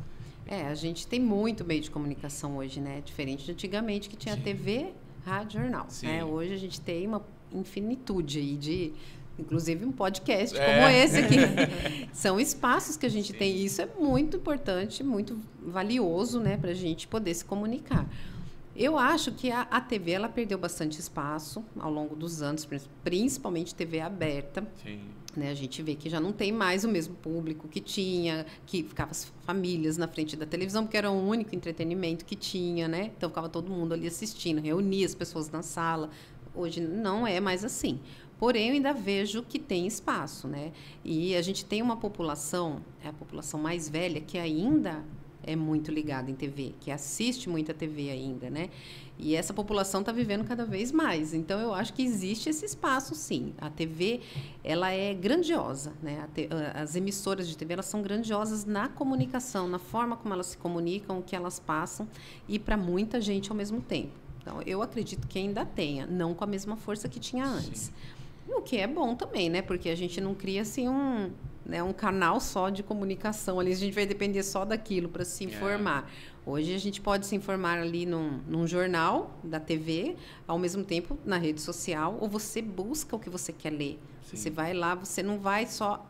A gente tem muito meio de comunicação hoje, né? Diferente de antigamente, que tinha TV, rádio, jornal. Né? Hoje a gente tem uma infinitude aí inclusive um podcast como esse aqui. São espaços que a gente tem. E isso é muito importante, muito valioso, né? Para a gente poder se comunicar. Eu acho que a TV ela perdeu bastante espaço ao longo dos anos, principalmente TV aberta. Sim. Né, a gente vê que já não tem mais o mesmo público que tinha, que ficava as famílias na frente da televisão, porque era o único entretenimento que tinha, né? Então ficava todo mundo ali assistindo, reunia as pessoas na sala. Hoje não é mais assim. Porém, eu ainda vejo que tem espaço, né? E a gente tem uma população, a população mais velha, que ainda é muito ligada em TV, que assiste muita TV ainda, né? E essa população está vivendo cada vez mais. Então, eu acho que existe esse espaço, sim. A TV, ela é grandiosa, né? As emissoras de TV, elas são grandiosas na comunicação, na forma como elas se comunicam, o que elas passam, e para muita gente ao mesmo tempo. Então, eu acredito que ainda tenha, não com a mesma força que tinha antes. Sim. O que é bom também, né? Porque a gente não cria, assim, um canal só de comunicação. Ali a gente vai depender só daquilo para se informar. Hoje a gente pode se informar ali num jornal da TV, ao mesmo tempo na rede social, ou você busca o que você quer ler. Sim. Você vai lá, você não vai só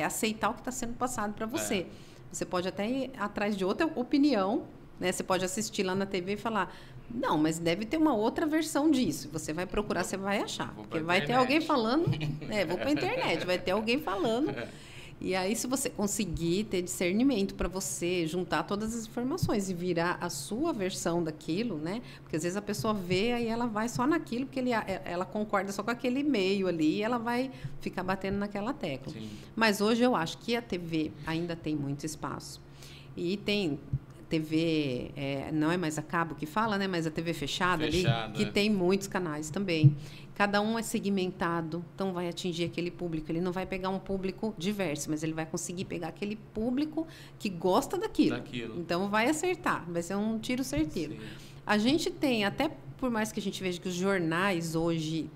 aceitar o que está sendo passado para você. Você pode até ir atrás de outra opinião, né? Você pode assistir lá na TV e falar, não, mas deve ter uma outra versão disso. Você vai procurar, você vai achar. Porque vai ter alguém falando, vou para a internet, vai ter alguém falando. E aí, se você conseguir ter discernimento para você juntar todas as informações e virar a sua versão daquilo, né? Porque às vezes a pessoa vê, aí ela vai só naquilo, porque ela concorda só com aquele meio ali, e ela vai ficar batendo naquela tecla. Sim. Mas hoje eu acho que a TV ainda tem muito espaço. E tem TV, não é mais a cabo que fala, né? Mas a TV fechada ali, que tem muitos canais também. Cada um é segmentado, então vai atingir aquele público. Ele não vai pegar um público diverso, mas ele vai conseguir pegar aquele público que gosta daquilo. Então vai acertar, vai ser um tiro certeiro. Sim. A gente tem, até por mais que a gente veja que os jornais hoje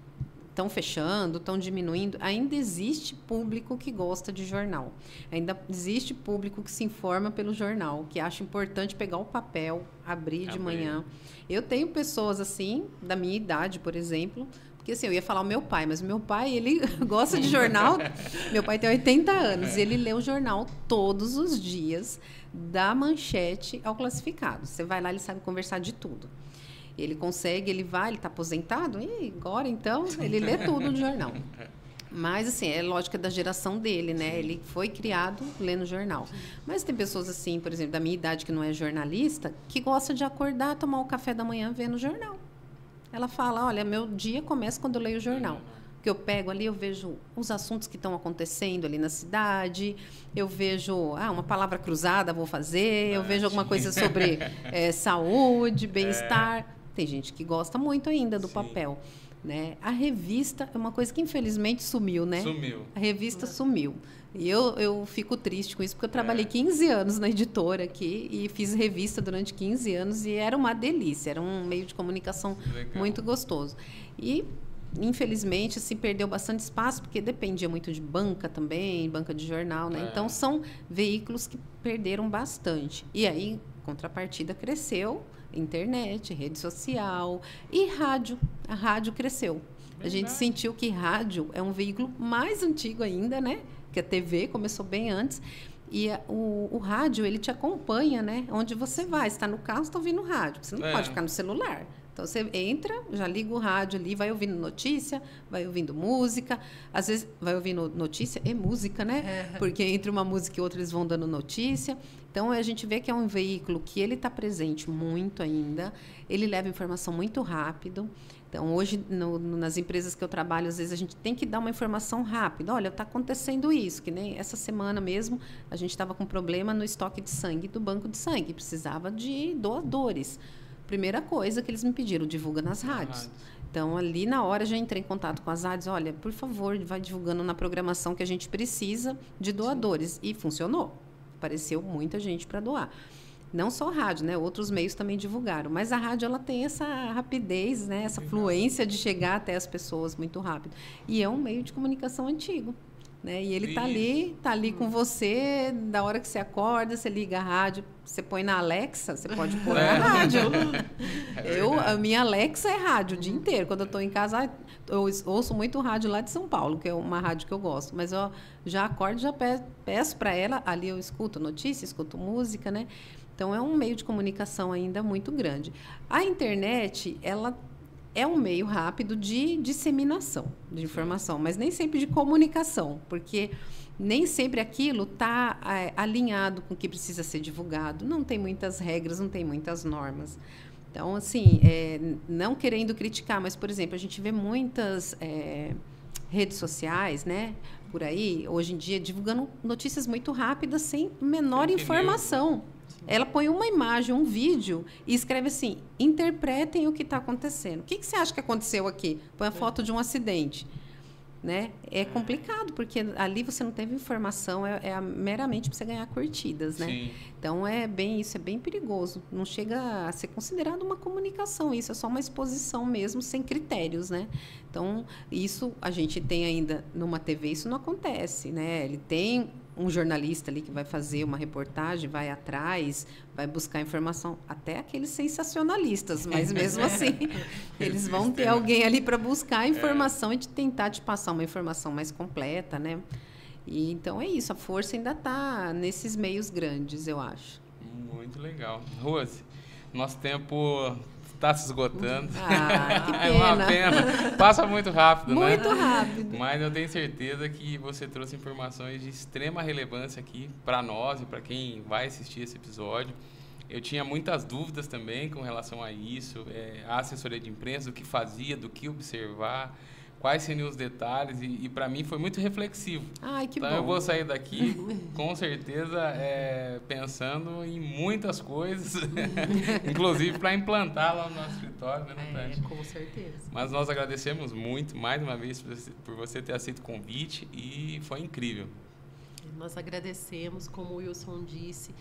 estão fechando, estão diminuindo, ainda existe público que gosta de jornal. Ainda existe público que se informa pelo jornal, que acha importante pegar o papel, abrir de manhã. Eu tenho pessoas assim, da minha idade, por exemplo, porque assim, eu ia falar o meu pai, mas o meu pai, ele gosta de jornal. Meu pai tem 80 anos e ele lê o jornal todos os dias, da manchete ao classificado. Você vai lá, ele sabe conversar de tudo. Ele consegue, ele está aposentado, e agora então, ele lê tudo no jornal. Mas, assim, é lógica da geração dele, né? Ele foi criado lendo jornal. Mas tem pessoas, assim, por exemplo, da minha idade, que não é jornalista, que gosta de acordar, tomar o café da manhã vendo jornal. Ela fala, olha, meu dia começa quando eu leio o jornal. Que eu pego ali, eu vejo os assuntos que estão acontecendo ali na cidade, eu vejo uma palavra cruzada, vou fazer, eu vejo alguma coisa sobre saúde, bem-estar. Tem gente que gosta muito ainda do papel, né? A revista é uma coisa que infelizmente sumiu, né? Sumiu. A revista sumiu. E eu fico triste com isso, porque eu trabalhei 15 anos na editora aqui e fiz revista durante 15 anos e era uma delícia, era um meio de comunicação muito gostoso. E infelizmente, se perdeu bastante espaço, porque dependia muito de banca também, banca de jornal, né? Então, são veículos que perderam bastante. E aí, contrapartida cresceu, internet, rede social e rádio. A rádio cresceu. Verdade. A gente sentiu que rádio é um veículo mais antigo ainda, né? Que a TV começou bem antes. E o rádio, ele te acompanha, né? Onde você vai. Você está no carro, você está ouvindo rádio. Você não pode ficar no celular. Então, você entra, já liga o rádio ali, vai ouvindo notícia, vai ouvindo música. Às vezes, vai ouvindo notícia e música, né? Porque entre uma música e outra, eles vão dando notícia. Então, a gente vê que é um veículo que ele está presente muito ainda. Ele leva informação muito rápido. Então, hoje, nas empresas que eu trabalho, às vezes, a gente tem que dar uma informação rápida. Olha, está acontecendo isso, que nem essa semana mesmo, a gente estava com problema no estoque de sangue do banco de sangue. Precisava de doadores. Primeira coisa que eles me pediram, divulga nas rádios. Então, ali na hora, já entrei em contato com as rádios. Olha, por favor, vai divulgando na programação que a gente precisa de doadores. E funcionou. Apareceu muita gente para doar. Não só a rádio, né? Outros meios também divulgaram. Mas a rádio, ela tem essa rapidez, né? Essa fluência de chegar até as pessoas muito rápido. E é um meio de comunicação antigo. Né? E ele está ali com você, da hora que você acorda, você liga a rádio, você põe na Alexa, você pode pôr na rádio. A minha Alexa é rádio o dia inteiro. Quando eu estou em casa, eu ouço muito rádio lá de São Paulo, que é uma rádio que eu gosto. Mas eu já acordo, já peço para ela, ali eu escuto notícia, escuto música, né? Então, é um meio de comunicação ainda muito grande. A internet, ela é um meio rápido de disseminação de informação, mas nem sempre de comunicação, porque nem sempre aquilo está alinhado com o que precisa ser divulgado. Não tem muitas regras, não tem muitas normas. Então, assim, não querendo criticar, mas, por exemplo, a gente vê muitas redes sociais, né, por aí, hoje em dia, divulgando notícias muito rápidas, sem menor informação. Ela põe uma imagem, um vídeo e escreve assim, interpretem o que está acontecendo. O que você acha que aconteceu aqui? Põe a foto de um acidente. Né? É complicado, porque ali você não teve informação, meramente para você ganhar curtidas. Né? Sim. Então, isso é bem perigoso. Não chega a ser considerado uma comunicação, isso é só uma exposição mesmo, sem critérios. Né? Então, isso a gente tem ainda numa TV, isso não acontece. Né? Ele tem um jornalista ali que vai fazer uma reportagem, vai atrás, vai buscar informação, até aqueles sensacionalistas, mas mesmo assim, eles vão ter alguém ali para buscar a informação e tentar te passar uma informação mais completa, né? E, então é isso, a força ainda está nesses meios grandes, eu acho. Muito legal. Rose, nosso tempo está se esgotando. Ah, que pena. É uma pena. Passa muito rápido, né? Muito rápido. Mas eu tenho certeza que você trouxe informações de extrema relevância aqui para nós e para quem vai assistir esse episódio. Eu tinha muitas dúvidas também com relação a isso, a assessoria de imprensa, do que fazia, do que observar, quais seriam os detalhes, e para mim foi muito reflexivo. Ai, que então bom. Eu vou sair daqui, com certeza, pensando em muitas coisas, inclusive para implantar lá no nosso escritório, né, Natália? Com certeza. Mas nós agradecemos muito, mais uma vez, por você ter aceito o convite, e foi incrível. Nós agradecemos, como o Wilson disse,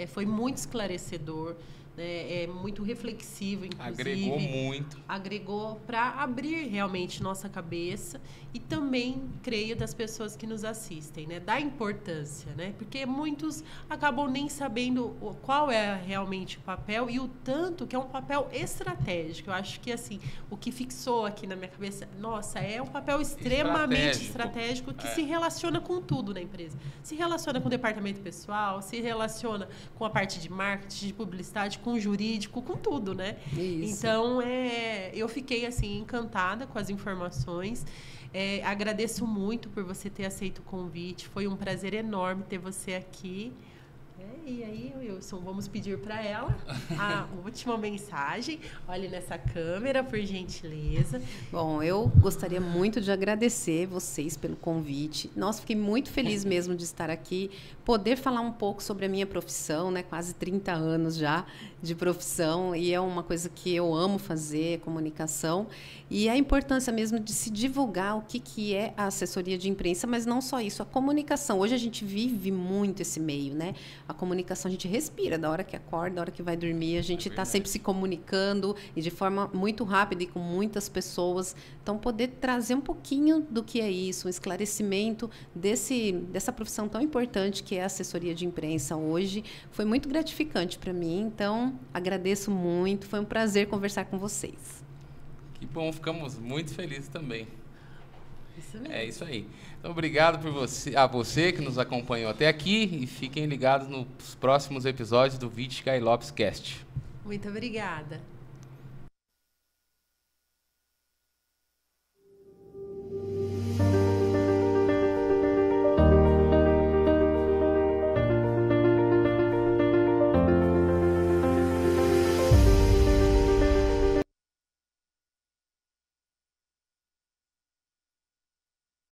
foi muito esclarecedor. né? É muito reflexivo, inclusive. Agregou muito. Agregou para abrir realmente nossa cabeça e também, creio, das pessoas que nos assistem, né? Da importância, né? Porque muitos acabam nem sabendo qual é realmente o papel e o tanto que é um papel estratégico. Eu acho que, assim, o que fixou aqui na minha cabeça, nossa, é um papel extremamente estratégico que se relaciona com tudo na empresa. Se relaciona com o departamento pessoal, se relaciona com a parte de marketing, de publicidade, com o jurídico, com tudo, né? Isso. Então, eu fiquei, assim, encantada com as informações. Agradeço muito por você ter aceito o convite. Foi um prazer enorme ter você aqui. E aí, Wilson, vamos pedir para ela a última mensagem. Olhe nessa câmera, por gentileza. Bom, eu gostaria muito de agradecer vocês pelo convite. Nossa, fiquei muito feliz mesmo de estar aqui, poder falar um pouco sobre a minha profissão, né? Quase 30 anos já de profissão, e é uma coisa que eu amo fazer, comunicação, e a importância mesmo de se divulgar o que é a assessoria de imprensa, mas não só isso, a comunicação. Hoje a gente vive muito esse meio, né? A comunicação, a gente respira, da hora que acorda, da hora que vai dormir, a gente está sempre se comunicando e de forma muito rápida e com muitas pessoas. Então, poder trazer um pouquinho do que é isso, um esclarecimento dessa profissão tão importante que é a assessoria de imprensa hoje, foi muito gratificante para mim. Então, agradeço muito, foi um prazer conversar com vocês. Que bom, ficamos muito felizes também. Isso mesmo. É isso aí. Então, obrigado a você que nos acompanhou até aqui e fiquem ligados nos próximos episódios do Vitti Lopes Cast. Muito obrigada.